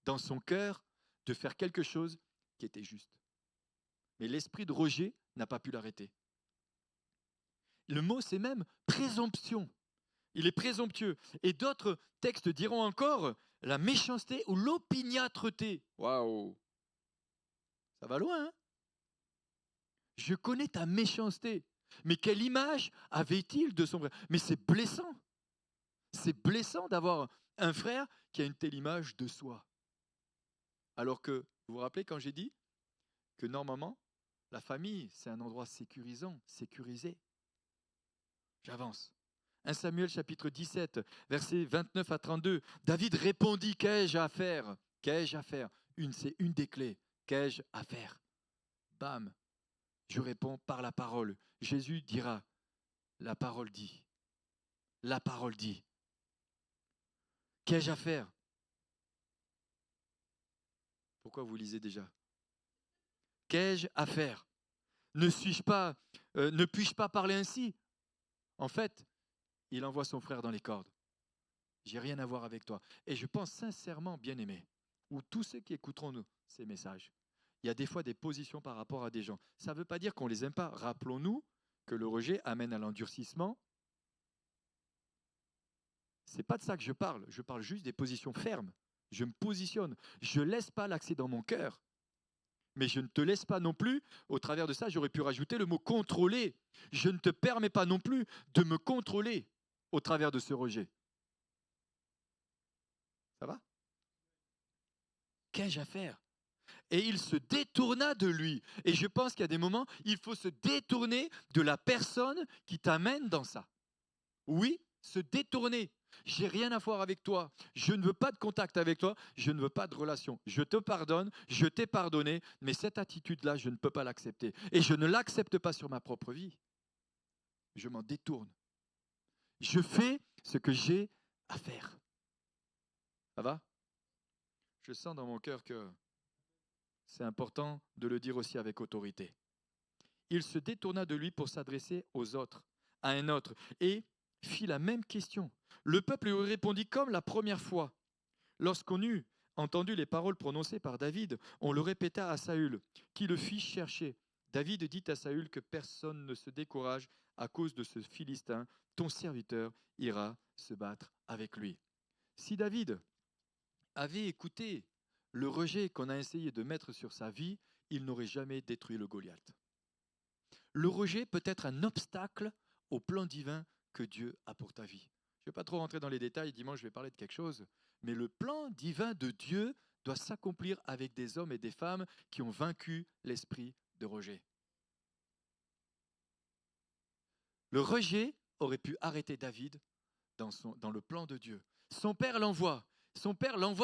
dans son cœur de faire quelque chose qui était juste. Mais l'esprit de rejet n'a pas pu l'arrêter. Le mot, c'est même présomption. Il est présomptueux. Et d'autres textes diront encore la méchanceté ou l'opiniâtreté. Waouh! Ça va loin, hein? Je connais ta méchanceté. Mais quelle image avait-il de son frère? Mais c'est blessant. C'est blessant d'avoir un frère qui a une telle image de soi. Alors que, vous vous rappelez quand j'ai dit que normalement, la famille, c'est un endroit sécurisant, sécurisé. J'avance. 1 Samuel chapitre 17, versets 29 à 32. David répondit, qu'ai-je à faire? Qu'ai-je à faire? C'est une des clés. Qu'ai-je à faire? Bam. Je réponds par la parole. Jésus dira, la parole dit. La parole dit. Qu'ai-je à faire? Pourquoi vous lisez déjà? Qu'ai-je à faire? Ne puis-je pas parler ainsi? En fait, il envoie son frère dans les cordes. J'ai rien à voir avec toi. Et je pense sincèrement, bien-aimé, ou tous ceux qui écouteront ces messages, il y a des fois des positions par rapport à des gens. Ça ne veut pas dire qu'on ne les aime pas. Rappelons-nous que le rejet amène à l'endurcissement. Ce n'est pas de ça que je parle. Je parle juste des positions fermes. Je me positionne. Je ne laisse pas l'accès dans mon cœur. Mais je ne te laisse pas non plus, au travers de ça, j'aurais pu rajouter le mot contrôler. Je ne te permets pas non plus de me contrôler au travers de ce rejet. Ça va? Qu'ai-je à faire? Et il se détourna de lui. Et je pense qu'il y a des moments, il faut se détourner de la personne qui t'amène dans ça. Oui, se détourner. J'ai rien à voir avec toi. Je ne veux pas de contact avec toi. Je ne veux pas de relation. Je te pardonne. Je t'ai pardonné. Mais cette attitude-là, je ne peux pas l'accepter. Et je ne l'accepte pas sur ma propre vie. Je m'en détourne. Je fais ce que j'ai à faire. Ça va? Je sens dans mon cœur que c'est important de le dire aussi avec autorité. Il se détourna de lui pour s'adresser aux autres, à un autre, et fit la même question. Le peuple lui répondit comme la première fois. Lorsqu'on eut entendu les paroles prononcées par David, on le répéta à Saül, qui le fit chercher. David dit à Saül que personne ne se décourage à cause de ce Philistin. Ton serviteur ira se battre avec lui. Si David avait écouté le rejet qu'on a essayé de mettre sur sa vie, il n'aurait jamais détruit le Goliath. Le rejet peut être un obstacle au plan divin que Dieu a pour ta vie. Je ne vais pas trop rentrer dans les détails, dimanche je vais parler de quelque chose, mais le plan divin de Dieu doit s'accomplir avec des hommes et des femmes qui ont vaincu l'esprit de rejet. Le rejet aurait pu arrêter David dans le plan de Dieu. Son père l'envoie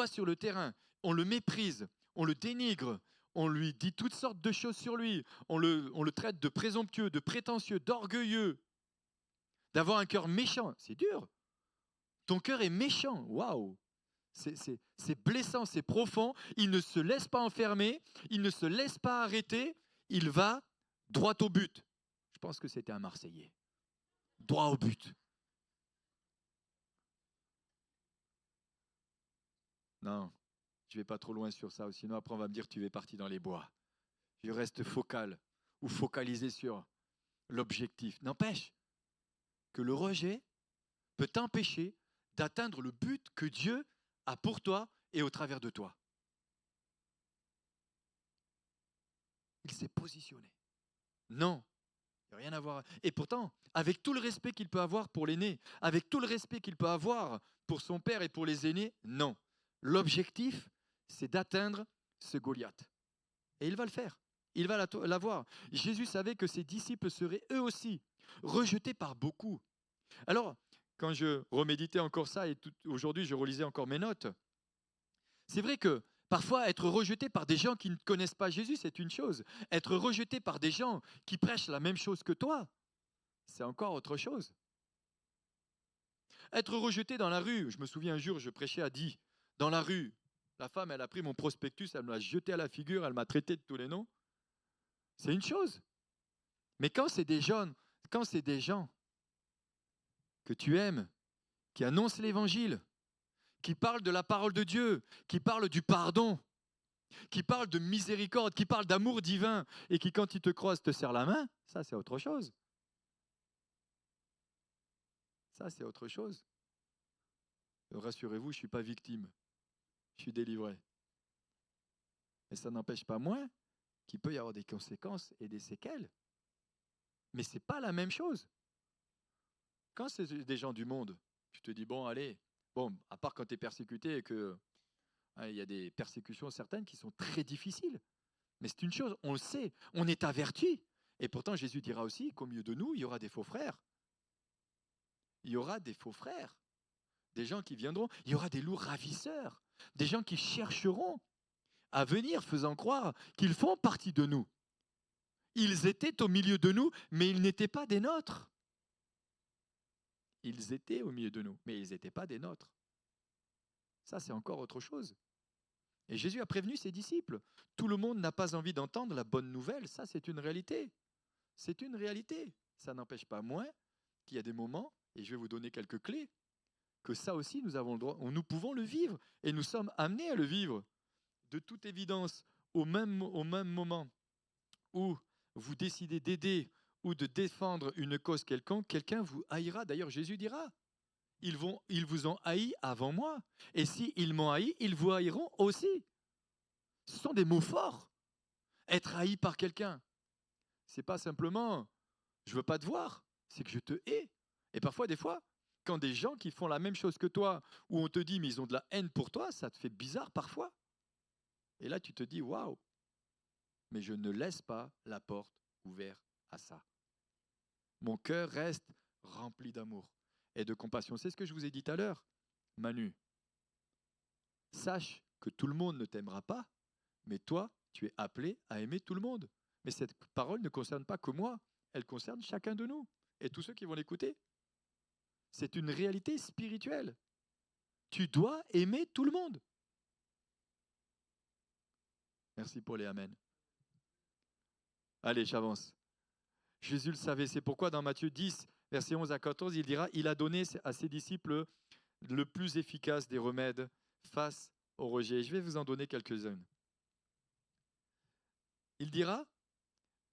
sur le terrain, on le méprise, on le dénigre, on lui dit toutes sortes de choses sur lui, on le traite de présomptueux, de prétentieux, d'orgueilleux, d'avoir un cœur méchant. C'est dur. Ton cœur est méchant. Waouh! C'est blessant, c'est profond. Il ne se laisse pas enfermer, il ne se laisse pas arrêter, il va droit au but. Je pense que c'était un Marseillais. Droit au but. Non, je ne vais pas trop loin sur ça, sinon après on va me dire tu es parti dans les bois. Je reste focal ou focalisé sur l'objectif. N'empêche, que le rejet peut t'empêcher d'atteindre le but que Dieu a pour toi et au travers de toi. Il s'est positionné. Non, il n'y a rien à voir. Et pourtant, avec tout le respect qu'il peut avoir pour l'aîné, avec tout le respect qu'il peut avoir pour son père et pour les aînés, non. L'objectif, c'est d'atteindre ce Goliath. Et il va le faire. Il va l'avoir. Jésus savait que ses disciples seraient eux aussi rejetés par beaucoup. Alors, quand je reméditais encore ça, et aujourd'hui je relisais encore mes notes, c'est vrai que parfois être rejeté par des gens qui ne connaissent pas Jésus, c'est une chose. Être rejeté par des gens qui prêchent la même chose que toi, c'est encore autre chose. Être rejeté dans la rue, je me souviens un jour, je prêchais à Die, dans la rue. La femme, elle a pris mon prospectus, elle me l'a jeté à la figure, elle m'a traité de tous les noms. C'est une chose. Mais quand c'est des jeunes, quand c'est des gens que tu aimes, qui annoncent l'évangile, qui parlent de la parole de Dieu, qui parlent du pardon, qui parlent de miséricorde, qui parlent d'amour divin, et qui, quand ils te croisent, te serrent la main, ça c'est autre chose. Ça c'est autre chose. Rassurez-vous, je ne suis pas victime, je suis délivré. Mais ça n'empêche pas moins qu'il peut y avoir des conséquences et des séquelles. Mais ce n'est pas la même chose. Quand c'est des gens du monde, tu te dis, bon, allez, bon, à part quand tu es persécuté et que il y a des persécutions certaines qui sont très difficiles. Mais c'est une chose, on le sait, on est averti. Et pourtant, Jésus dira aussi qu'au milieu de nous, il y aura des faux frères. Il y aura des faux frères, des gens qui viendront, il y aura des loups ravisseurs, des gens qui chercheront à venir faisant croire qu'ils font partie de nous. Ils étaient au milieu de nous, mais ils n'étaient pas des nôtres. Ils étaient au milieu de nous, mais ils n'étaient pas des nôtres. Ça, c'est encore autre chose. Et Jésus a prévenu ses disciples. Tout le monde n'a pas envie d'entendre la bonne nouvelle. Ça, c'est une réalité. C'est une réalité. Ça n'empêche pas moins qu'il y a des moments, et je vais vous donner quelques clés, que ça aussi, nous avons le droit, nous pouvons le vivre, et nous sommes amenés à le vivre. De toute évidence, au même moment où vous décidez d'aider ou de défendre une cause quelconque, quelqu'un vous haïra. D'ailleurs, Jésus dira, ils vous ont haï avant moi. Et s'ils m'ont haï, ils vous haïront aussi. Ce sont des mots forts. Être haï par quelqu'un, c'est pas simplement je veux pas te voir, c'est que je te hais. Et parfois, des fois, quand des gens qui font la même chose que toi, où on te dit mais ils ont de la haine pour toi, ça te fait bizarre parfois. Et là, tu te dis waouh, mais je ne laisse pas la porte ouverte à ça. Mon cœur reste rempli d'amour et de compassion. C'est ce que je vous ai dit tout à l'heure, Manu. Sache que tout le monde ne t'aimera pas, mais toi, tu es appelé à aimer tout le monde. Mais cette parole ne concerne pas que moi, elle concerne chacun de nous et tous ceux qui vont l'écouter. C'est une réalité spirituelle. Tu dois aimer tout le monde. Merci pour les amen. Allez, j'avance. Jésus le savait, c'est pourquoi dans Matthieu 10, versets 11 à 14, il dira, il a donné à ses disciples le plus efficace des remèdes face au rejet. Je vais vous en donner quelques-uns. Il dira,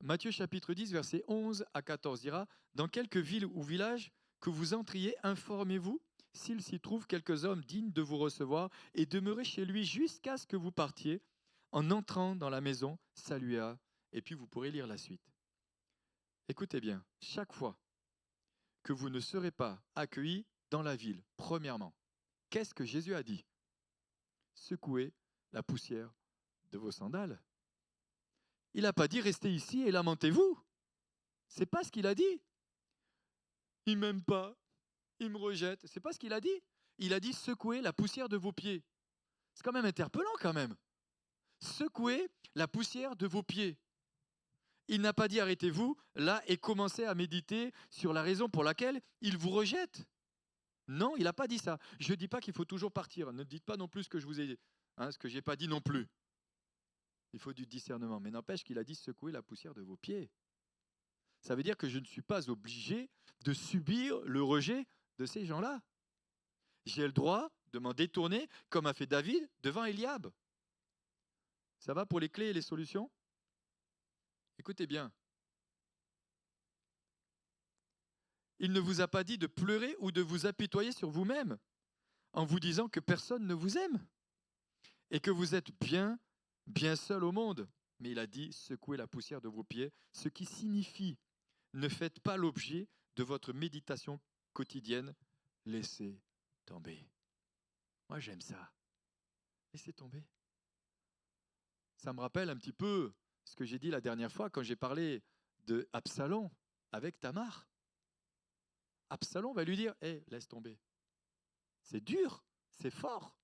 Matthieu chapitre 10, versets 11 à 14, dira, dans quelque ville ou village que vous entriez, informez-vous s'il s'y trouve quelques hommes dignes de vous recevoir et demeurez chez lui jusqu'à ce que vous partiez. En entrant dans la maison, saluez, et puis vous pourrez lire la suite. Écoutez bien, chaque fois que vous ne serez pas accueillis dans la ville, premièrement, qu'est-ce que Jésus a dit? Secouez la poussière de vos sandales. Il n'a pas dit restez ici et lamentez-vous. C'est pas ce qu'il a dit. Il ne m'aime pas, il me rejette. C'est pas ce qu'il a dit. Il a dit secouez la poussière de vos pieds. C'est quand même interpellant quand même. Secouez la poussière de vos pieds. Il n'a pas dit arrêtez-vous là et commencez à méditer sur la raison pour laquelle il vous rejette. Non, il n'a pas dit ça. Je ne dis pas qu'il faut toujours partir. Ne dites pas non plus ce que je vous ai dit, ce que je n'ai pas dit non plus. Il faut du discernement. Mais n'empêche qu'il a dit secouer la poussière de vos pieds. Ça veut dire que je ne suis pas obligé de subir le rejet de ces gens-là. J'ai le droit de m'en détourner comme a fait David devant Eliab. Ça va pour les clés et les solutions? Écoutez bien. Il ne vous a pas dit de pleurer ou de vous apitoyer sur vous-même en vous disant que personne ne vous aime et que vous êtes bien, bien seul au monde. Mais il a dit, secouez la poussière de vos pieds, ce qui signifie, ne faites pas l'objet de votre méditation quotidienne, laissez tomber. Moi, j'aime ça. Laissez tomber. Ça me rappelle un petit peu ce que j'ai dit la dernière fois quand j'ai parlé de Absalom avec Tamar. Absalom va lui dire, hé, laisse tomber. C'est dur, c'est fort.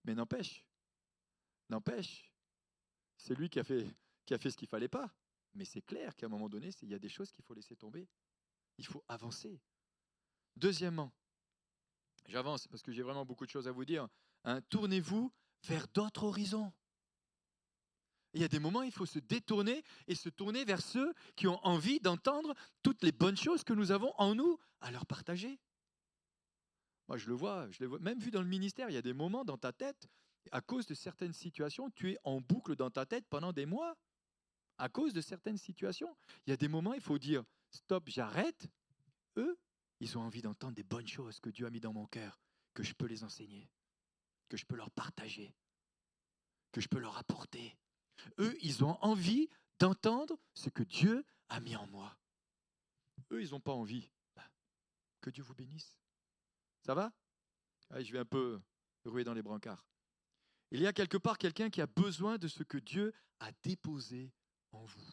Mais n'empêche, c'est lui qui a fait ce qu'il ne fallait pas. Mais c'est clair qu'à un moment donné, il y a des choses qu'il faut laisser tomber. Il faut avancer. Deuxièmement, j'avance parce que j'ai vraiment beaucoup de choses à vous dire. Hein, tournez-vous vers d'autres horizons. Il y a des moments, il faut se détourner et se tourner vers ceux qui ont envie d'entendre toutes les bonnes choses que nous avons en nous à leur partager. Moi, je le vois, même vu dans le ministère, il y a des moments dans ta tête, à cause de certaines situations, tu es en boucle dans ta tête pendant des mois. À cause de certaines situations. Il y a des moments, il faut dire, stop, j'arrête. Eux, ils ont envie d'entendre des bonnes choses que Dieu a mis dans mon cœur, que je peux les enseigner, que je peux leur partager, que je peux leur apporter. Eux, ils ont envie d'entendre ce que Dieu a mis en moi. Eux, ils n'ont pas envie. Que Dieu vous bénisse. Ça va? Allez, je vais un peu ruer dans les brancards. Il y a quelque part quelqu'un qui a besoin de ce que Dieu a déposé en vous.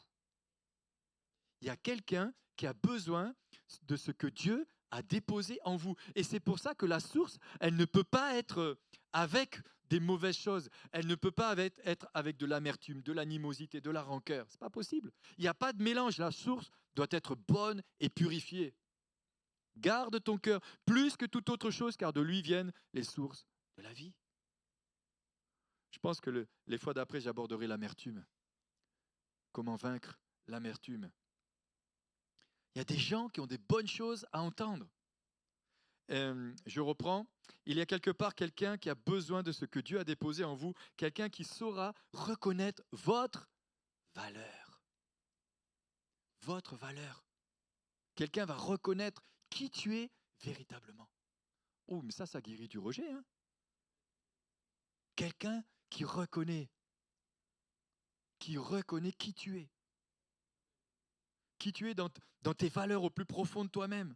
Il y a quelqu'un qui a besoin de ce que Dieu a déposé en vous. Et c'est pour ça que la source, elle ne peut pas être avec des mauvaises choses. Elle ne peut pas être avec de l'amertume, de l'animosité, de la rancœur. Ce n'est pas possible. Il n'y a pas de mélange. La source doit être bonne et purifiée. Garde ton cœur plus que toute autre chose, car de lui viennent les sources de la vie. Je pense que les fois d'après, j'aborderai l'amertume. Comment vaincre l'amertume? Il y a des gens qui ont des bonnes choses à entendre. Je reprends. Il y a quelque part quelqu'un qui a besoin de ce que Dieu a déposé en vous, quelqu'un qui saura reconnaître votre valeur. Votre valeur. Quelqu'un va reconnaître qui tu es véritablement. Oh, mais ça guérit du rejet. Hein? Quelqu'un qui reconnaît qui tu es. Qui tu es dans tes valeurs au plus profond de toi-même.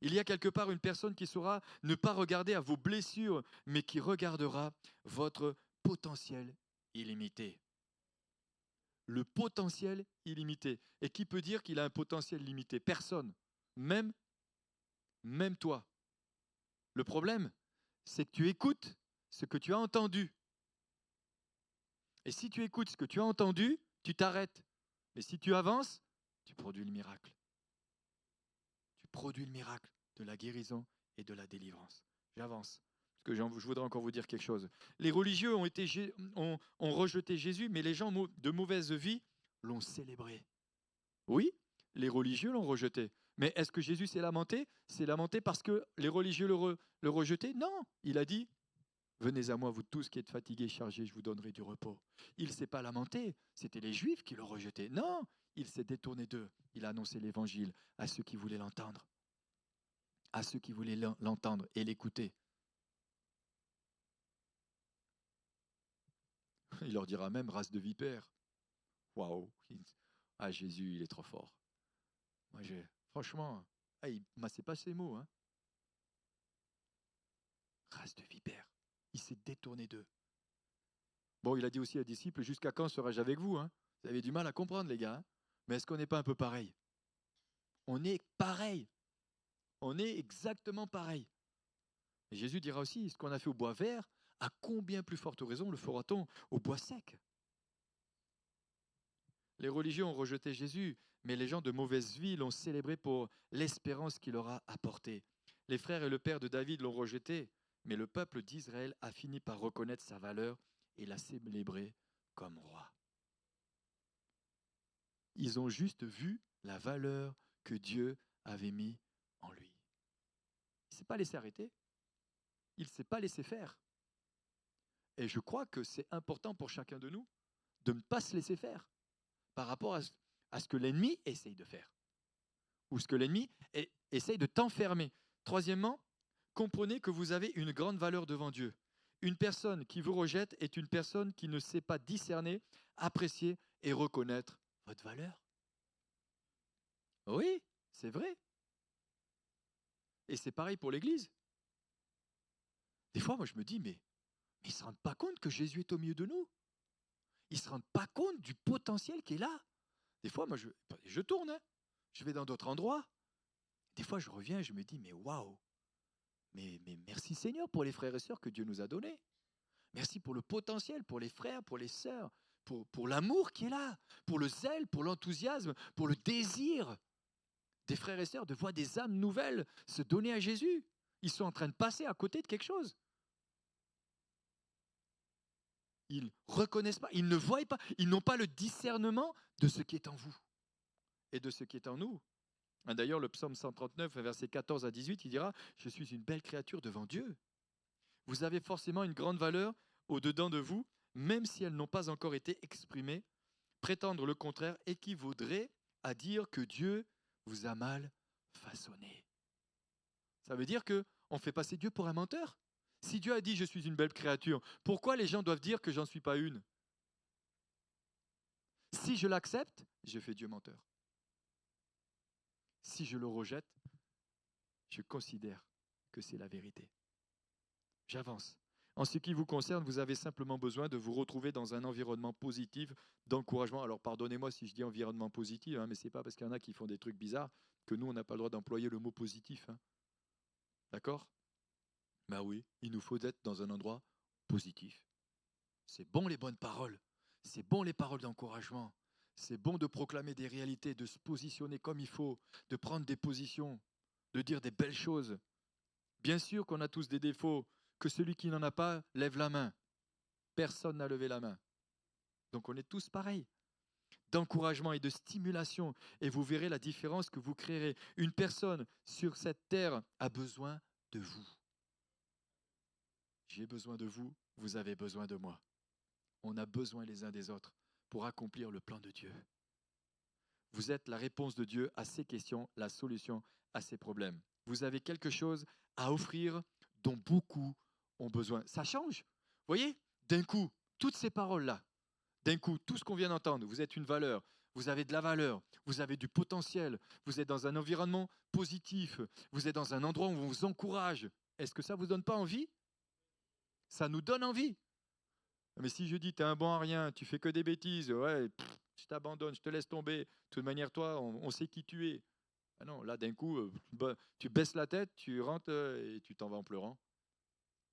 Il y a quelque part une personne qui saura ne pas regarder à vos blessures, mais qui regardera votre potentiel illimité. Le potentiel illimité. Et qui peut dire qu'il a un potentiel limité? Personne. Même toi. Le problème, c'est que tu écoutes ce que tu as entendu. Et si tu écoutes ce que tu as entendu, tu t'arrêtes. Mais si tu avances, tu produis le miracle. Tu produis le miracle de la guérison et de la délivrance. J'avance, parce que je voudrais encore vous dire quelque chose. Les religieux ont rejeté Jésus, mais les gens de mauvaise vie l'ont célébré. Oui, les religieux l'ont rejeté. Mais est-ce que Jésus s'est lamenté? C'est lamenté parce que les religieux le rejetaient? Non, il a dit, venez à moi, vous tous qui êtes fatigués et chargés, je vous donnerai du repos. Il ne s'est pas lamenté, c'était les Juifs qui le rejetaient. Non, il s'est détourné d'eux. Il a annoncé l'évangile à ceux qui voulaient l'entendre. À ceux qui voulaient l'entendre et l'écouter. Il leur dira même race de vipères. Waouh! Ah, Jésus, il est trop fort. Moi, franchement, c'est pas ces mots. Hein. Race de vipères. Il s'est détourné d'eux. Bon, il a dit aussi aux disciples, jusqu'à quand serai-je avec vous? Hein? Vous avez du mal à comprendre, les gars. Hein. Mais est-ce qu'on n'est pas un peu pareil? On est pareil. On est exactement pareil. Et Jésus dira aussi, ce qu'on a fait au bois vert, à combien plus forte raison le fera-t-on au bois sec? Les religieux ont rejeté Jésus, mais les gens de mauvaise vie l'ont célébré pour l'espérance qu'il leur a apportée. Les frères et le père de David l'ont rejeté, mais le peuple d'Israël a fini par reconnaître sa valeur et l'a célébré comme roi. Ils ont juste vu la valeur que Dieu avait mis en lui. Il ne s'est pas laissé arrêter. Il ne s'est pas laissé faire. Et je crois que c'est important pour chacun de nous de ne pas se laisser faire par rapport à ce que l'ennemi essaye de faire. ou ce que l'ennemi essaye de t'enfermer. Troisièmement, comprenez que vous avez une grande valeur devant Dieu. Une personne qui vous rejette est une personne qui ne sait pas discerner, apprécier et reconnaître votre valeur. Oui, c'est vrai. Et c'est pareil pour l'Église. Des fois, moi, je me dis, mais ils ne se rendent pas compte que Jésus est au milieu de nous. Ils ne se rendent pas compte du potentiel qui est là. Des fois, moi, je tourne, hein. Je vais dans d'autres endroits. Des fois, je reviens et je me dis, mais waouh, mais merci Seigneur pour les frères et sœurs que Dieu nous a donnés. Merci pour le potentiel, pour les frères, pour les sœurs, pour l'amour qui est là, pour le zèle, pour l'enthousiasme, pour le désir des frères et sœurs de voir des âmes nouvelles se donner à Jésus. Ils sont en train de passer à côté de quelque chose. Ils ne reconnaissent pas, ils ne voient pas, ils n'ont pas le discernement de ce qui est en vous et de ce qui est en nous. D'ailleurs, le psaume 139, versets 14 à 18, il dira « Je suis une belle créature devant Dieu ». Vous avez forcément une grande valeur au-dedans de vous, même si elles n'ont pas encore été exprimées. Prétendre le contraire équivaudrait à dire que Dieu vous a mal façonné. Ça veut dire qu'on fait passer Dieu pour un menteur. Si Dieu a dit « je suis une belle créature », pourquoi les gens doivent dire que j'en suis pas une? Si je l'accepte, je fais Dieu menteur. Si je le rejette, je considère que c'est la vérité. J'avance. En ce qui vous concerne, vous avez simplement besoin de vous retrouver dans un environnement positif, d'encouragement. Alors pardonnez-moi si je dis environnement positif, hein, mais ce n'est pas parce qu'il y en a qui font des trucs bizarres que nous, on n'a pas le droit d'employer le mot positif. Hein. D'accord? Ben oui, il nous faut être dans un endroit positif. C'est bon les bonnes paroles, c'est bon les paroles d'encouragement, c'est bon de proclamer des réalités, de se positionner comme il faut, de prendre des positions, de dire des belles choses. Bien sûr qu'on a tous des défauts, que celui qui n'en a pas lève la main. Personne n'a levé la main. Donc on est tous pareils. D'encouragement et de stimulation, et vous verrez la différence que vous créerez. Une personne sur cette terre a besoin de vous. J'ai besoin de vous, vous avez besoin de moi. On a besoin les uns des autres pour accomplir le plan de Dieu. Vous êtes la réponse de Dieu à ces questions, la solution à ces problèmes. Vous avez quelque chose à offrir dont beaucoup ont besoin. Ça change. Vous voyez, d'un coup, toutes ces paroles-là, d'un coup, tout ce qu'on vient d'entendre, vous êtes une valeur, vous avez de la valeur, vous avez du potentiel, vous êtes dans un environnement positif, vous êtes dans un endroit où on vous encourage. Est-ce que ça ne vous donne pas envie? Ça nous donne envie. Mais si je dis, tu es un bon à rien, tu fais que des bêtises, ouais, je t'abandonne, je te laisse tomber. De toute manière, toi, on sait qui tu es. Ah non, là, d'un coup, tu baisses la tête, tu rentres et tu t'en vas en pleurant.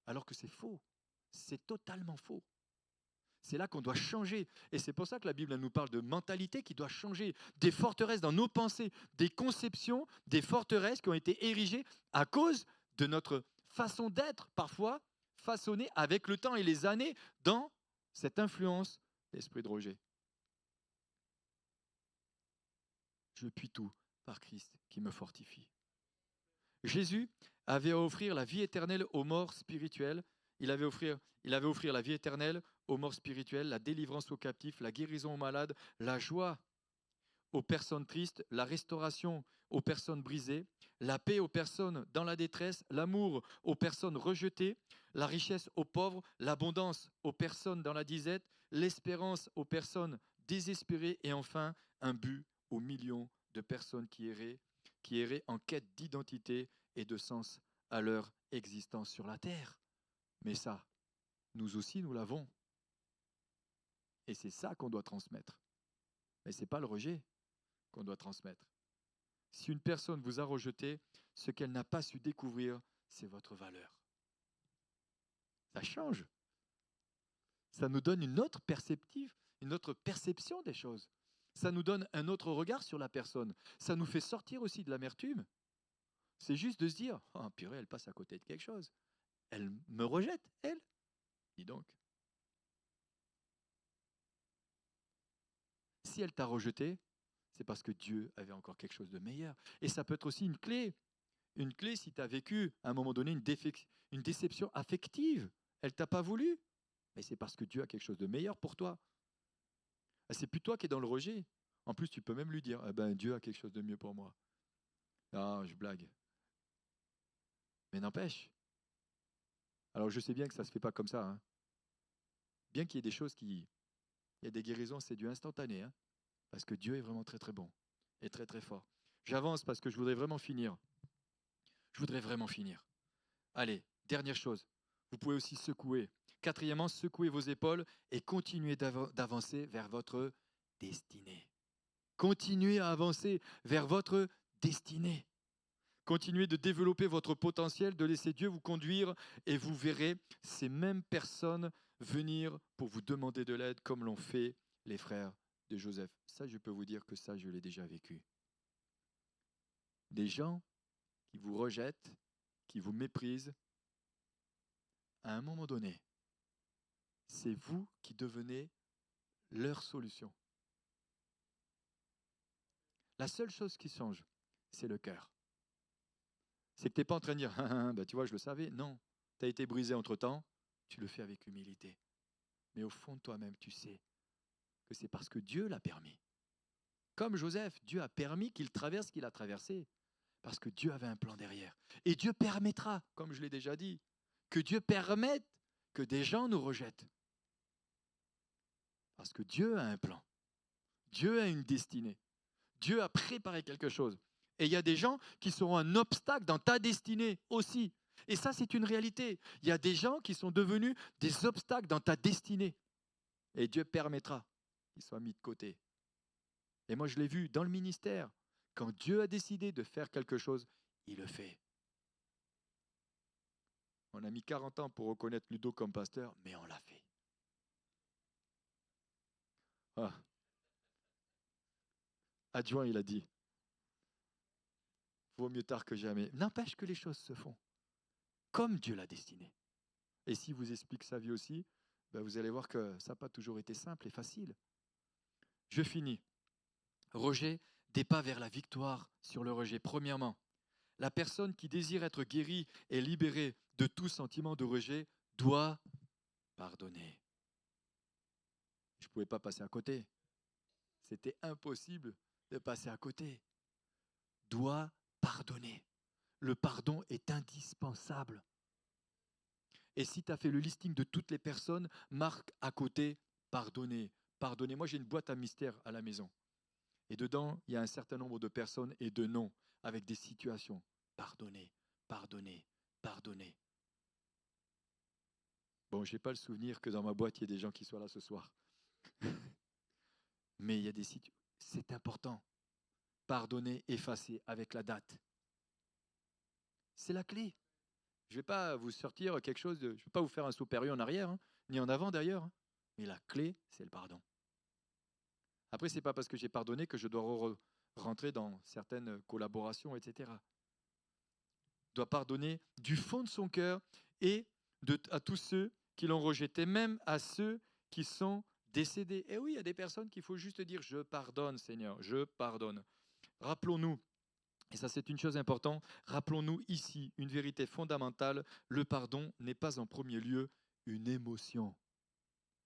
Alors que c'est faux. C'est totalement faux. C'est là qu'on doit changer. Et c'est pour ça que la Bible elle nous parle de mentalité qui doit changer. Des forteresses dans nos pensées, des conceptions, des forteresses qui ont été érigées à cause de notre façon d'être, parfois façonnée avec le temps et les années dans cette influence d'esprit de rejet. Je puis tout par Christ qui me fortifie. Jésus avait à offrir la vie éternelle aux morts spirituels. Il avait offrir la vie éternelle aux morts spirituels, la délivrance aux captifs, la guérison aux malades, la joie aux personnes tristes, la restauration aux personnes brisées, la paix aux personnes dans la détresse, l'amour aux personnes rejetées, la richesse aux pauvres, l'abondance aux personnes dans la disette, l'espérance aux personnes désespérées et enfin un but aux millions de personnes qui erraient en quête d'identité et de sens à leur existence sur la terre. Mais ça, nous aussi, nous l'avons. Et c'est ça qu'on doit transmettre. Mais ce n'est pas le rejet qu'on doit transmettre. Si une personne vous a rejeté, ce qu'elle n'a pas su découvrir, c'est votre valeur. Ça change. Ça nous donne une autre perspective, une autre perception des choses. Ça nous donne un autre regard sur la personne. Ça nous fait sortir aussi de l'amertume. C'est juste de se dire, oh purée, elle passe à côté de quelque chose. Elle me rejette, elle. Dis donc. Si elle t'a rejeté, c'est parce que Dieu avait encore quelque chose de meilleur. Et ça peut être aussi une clé. Une clé si tu as vécu à un moment donné une déception affective. Elle ne t'a pas voulu, mais c'est parce que Dieu a quelque chose de meilleur pour toi. C'est plus toi qui es dans le rejet. En plus, tu peux même lui dire, eh ben, Dieu a quelque chose de mieux pour moi. Non, je blague. Mais n'empêche. Alors je sais bien que ça ne se fait pas comme ça, hein. Bien qu'il y ait des choses qui... Il y a des guérisons, c'est du instantané, hein, parce que Dieu est vraiment très très bon et très très fort. J'avance parce que je voudrais vraiment finir. Je voudrais vraiment finir. Allez, dernière chose. Vous pouvez aussi secouer. Quatrièmement, secouez vos épaules et continuez d'avancer vers votre destinée. Continuez à avancer vers votre destinée. Continuez de développer votre potentiel, de laisser Dieu vous conduire et vous verrez ces mêmes personnes venir pour vous demander de l'aide comme l'ont fait les frères de Joseph. Ça, je peux vous dire que ça, je l'ai déjà vécu. Des gens qui vous rejettent, qui vous méprisent, à un moment donné, c'est vous qui devenez leur solution. La seule chose qui change, c'est le cœur. C'est que tu n'es pas en train de dire, bah, tu vois, je le savais. Non, tu as été brisé entre-temps, tu le fais avec humilité. Mais au fond de toi-même, tu sais que c'est parce que Dieu l'a permis. Comme Joseph, Dieu a permis qu'il traverse ce qu'il a traversé, parce que Dieu avait un plan derrière. Et Dieu permettra, comme je l'ai déjà dit, que Dieu permette que des gens nous rejettent. Parce que Dieu a un plan. Dieu a une destinée. Dieu a préparé quelque chose. Et il y a des gens qui seront un obstacle dans ta destinée aussi. Et ça, c'est une réalité. Il y a des gens qui sont devenus des obstacles dans ta destinée. Et Dieu permettra qu'ils soient mis de côté. Et moi, je l'ai vu dans le ministère. Quand Dieu a décidé de faire quelque chose, il le fait. On a mis 40 ans pour reconnaître Ludo comme pasteur, mais on l'a fait. Ah. Adjoint, il a dit, vaut mieux tard que jamais. N'empêche que les choses se font comme Dieu l'a destiné. Et s'il vous explique sa vie aussi, ben vous allez voir que ça n'a pas toujours été simple et facile. Je finis. Rejet, des pas vers la victoire sur le rejet. Premièrement, la personne qui désire être guérie et libérée de tout sentiment de rejet doit pardonner. Je ne pouvais pas passer à côté. C'était impossible de passer à côté. Doit pardonner. Le pardon est indispensable. Et si tu as fait le listing de toutes les personnes, marque à côté pardonner. Pardonner. Moi, j'ai une boîte à mystère à la maison. Et dedans, il y a un certain nombre de personnes et de noms avec des situations. Pardonner, pardonner, pardonner. Bon, je n'ai pas le souvenir que dans ma boîte, il y ait des gens qui soient là ce soir. Mais il y a des situations. C'est important. Pardonner, effacer avec la date. C'est la clé. Je ne vais pas vous sortir quelque chose de... Je ne vais pas vous faire un saut périlleux en arrière, hein, ni en avant d'ailleurs. Hein. Mais la clé, c'est le pardon. Après, ce n'est pas parce que j'ai pardonné que je dois rentrer dans certaines collaborations, etc. Doit pardonner du fond de son cœur et à tous ceux qui l'ont rejeté, même à ceux qui sont décédés. Et oui, il y a des personnes qu'il faut juste dire, je pardonne Seigneur, je pardonne. Rappelons-nous, et ça c'est une chose importante, rappelons-nous ici une vérité fondamentale, le pardon n'est pas en premier lieu une émotion.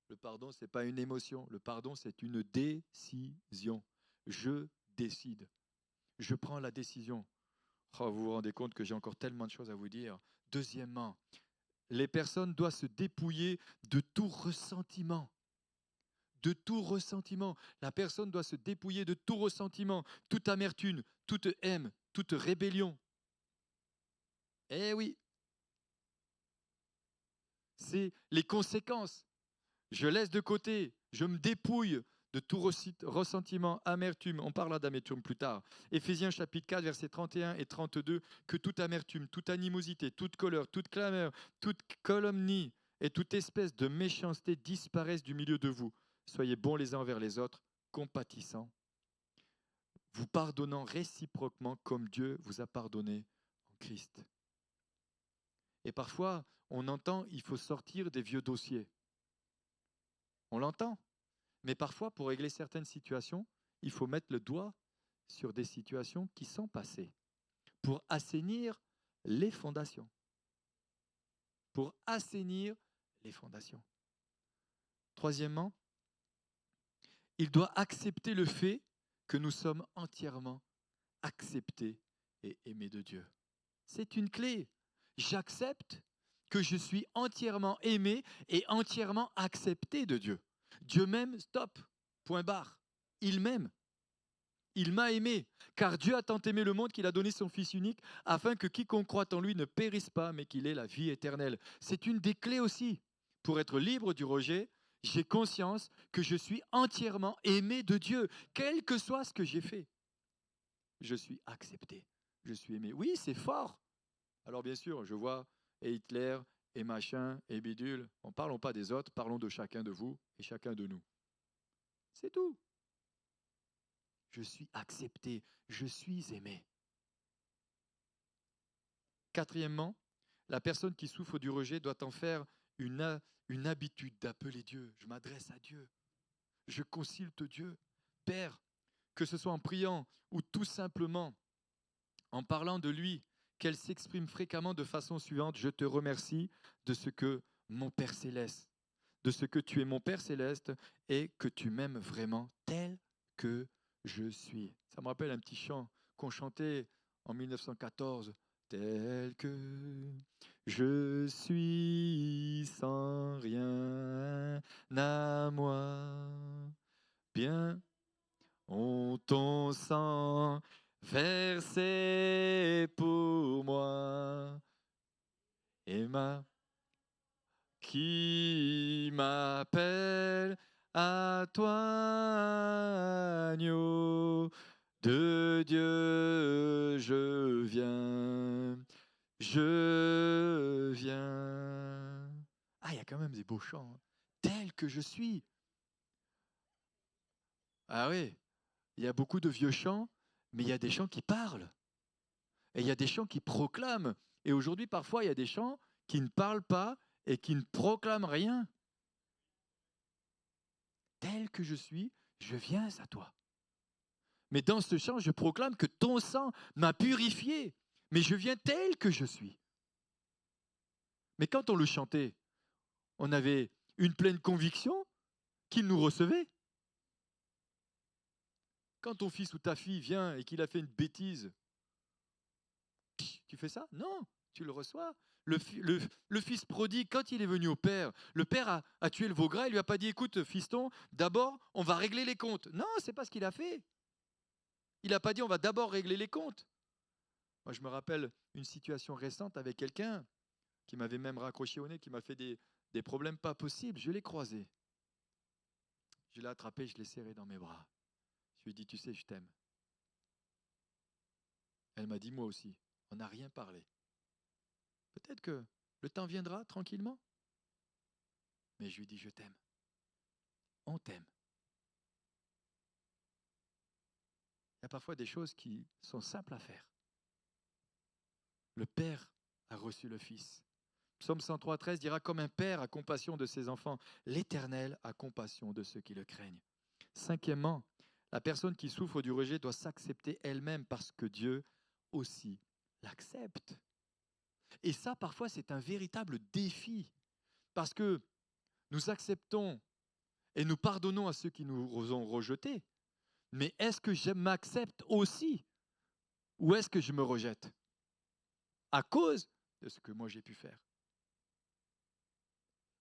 Le pardon, ce n'est pas une émotion, le pardon c'est une décision. Je décide, je prends la décision. Oh, vous vous rendez compte que j'ai encore tellement de choses à vous dire. Deuxièmement, les personnes doivent se dépouiller de tout ressentiment. De tout ressentiment. La personne doit se dépouiller de tout ressentiment, toute amertume, toute haine, toute rébellion. Eh oui, c'est les conséquences. Je laisse de côté, je me dépouille de tout ressentiment, amertume. On parlera d'amertume plus tard. Éphésiens chapitre 4, versets 31 et 32, que toute amertume, toute animosité, toute colère, toute clameur, toute calomnie et toute espèce de méchanceté disparaissent du milieu de vous. Soyez bons les uns envers les autres, compatissants, vous pardonnant réciproquement comme Dieu vous a pardonné en Christ. Et parfois, on entend, il faut sortir des vieux dossiers. On l'entend. Mais parfois, pour régler certaines situations, il faut mettre le doigt sur des situations qui sont passées pour assainir les fondations. Pour assainir les fondations. Troisièmement, il doit accepter le fait que nous sommes entièrement acceptés et aimé de Dieu. C'est une clé. J'accepte que je suis entièrement aimé et entièrement accepté de Dieu. Dieu m'aime, stop, point barre. Il m'aime. Il m'a aimé, car Dieu a tant aimé le monde qu'il a donné son Fils unique, afin que quiconque croit en lui ne périsse pas, mais qu'il ait la vie éternelle. C'est une des clés aussi. Pour être libre du rejet, j'ai conscience que je suis entièrement aimé de Dieu, quel que soit ce que j'ai fait. Je suis accepté, je suis aimé. Oui, c'est fort. Alors bien sûr, je vois et Hitler et machin et bidule. Ne parlons pas des autres, parlons de chacun de vous et chacun de nous. C'est tout. Je suis accepté, je suis aimé. Quatrièmement, la personne qui souffre du rejet doit en faire une habitude d'appeler Dieu. Je m'adresse à Dieu. Je consulte Dieu. Père, que ce soit en priant ou tout simplement en parlant de lui, qu'elle s'exprime fréquemment de façon suivante. Je te remercie de ce que mon Père céleste, de ce que tu es mon Père céleste et que tu m'aimes vraiment tel que je suis. Ça me rappelle un petit chant qu'on chantait en 1914. Tel que je suis sans rien à moi, bien on ton sang versé pour moi, Emma, qui m'appelle à toi, agneau de Dieu, je viens. Ah, il y a quand même des beaux chants. Hein. Tel que je suis. Ah oui, il y a beaucoup de vieux chants, mais il y a des chants qui parlent. Et il y a des chants qui proclament. Et aujourd'hui, parfois, il y a des chants qui ne parlent pas et qui ne proclament rien. Tel que je viens à toi. Mais dans ce chant, je proclame que ton sang m'a purifié. Mais je viens tel que je suis. Mais quand on le chantait, on avait une pleine conviction qu'il nous recevait. Quand ton fils ou ta fille vient et qu'il a fait une bêtise, tu fais ça? Non, tu le reçois. Le fils prodigue, quand il est venu au père, le père a tué le veau gras, il lui a pas dit, écoute, fiston, d'abord, on va régler les comptes. Non, c'est pas ce qu'il a fait. Il n'a pas dit, on va d'abord régler les comptes. Moi, je me rappelle une situation récente avec quelqu'un qui m'avait même raccroché au nez, qui m'a fait des problèmes pas possibles. Je l'ai croisé. Je l'ai attrapé, je l'ai serré dans mes bras. Je lui ai dit, tu sais, je t'aime. Elle m'a dit, moi aussi. On n'a rien parlé. Peut-être que le temps viendra tranquillement. Mais je lui ai dit, je t'aime. On t'aime. Il y a parfois des choses qui sont simples à faire. Le Père a reçu le Fils. Psaume 103,13 dira, comme un père a compassion de ses enfants, l'Éternel a compassion de ceux qui le craignent. Cinquièmement, la personne qui souffre du rejet doit s'accepter elle-même parce que Dieu aussi l'accepte. Et ça, parfois, c'est un véritable défi parce que nous acceptons et nous pardonnons à ceux qui nous ont rejetés. Mais est-ce que je m'accepte aussi ou est-ce que je me rejette à cause de ce que moi j'ai pu faire?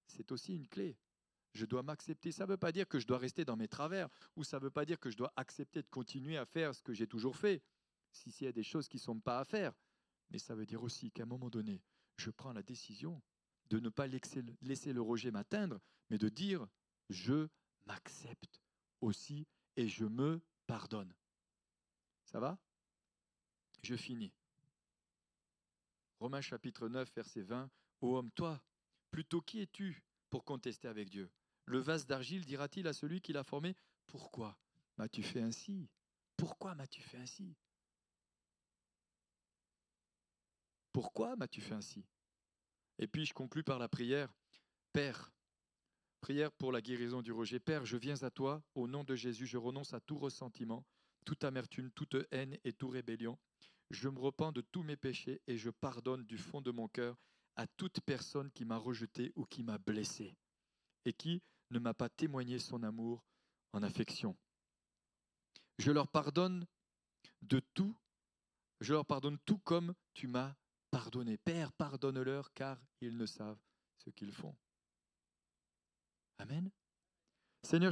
C'est aussi une clé. Je dois m'accepter. Ça ne veut pas dire que je dois rester dans mes travers ou ça ne veut pas dire que je dois accepter de continuer à faire ce que j'ai toujours fait, s'il y a des choses qui ne sont pas à faire. Mais ça veut dire aussi qu'à un moment donné, je prends la décision de ne pas laisser le rejet m'atteindre, mais de dire je m'accepte aussi et je me pardonne. Ça va? Je finis. Romains chapitre 9, verset 20. Ô homme, toi, plutôt qui es-tu pour contester avec Dieu? Le vase d'argile dira-t-il à celui qui l'a formé, pourquoi m'as-tu fait ainsi? Pourquoi m'as-tu fait ainsi? Pourquoi m'as-tu fait ainsi? Et puis je conclus par la prière. Père, prière pour la guérison du rejet. Père, je viens à toi, au nom de Jésus, je renonce à tout ressentiment, toute amertume, toute haine et toute rébellion. Je me repens de tous mes péchés et je pardonne du fond de mon cœur à toute personne qui m'a rejeté ou qui m'a blessé et qui ne m'a pas témoigné son amour en affection. Je leur pardonne de tout Je leur pardonne tout comme tu m'as pardonné. Père, pardonne-leur car ils ne savent ce qu'ils font. Amen. Seigneur,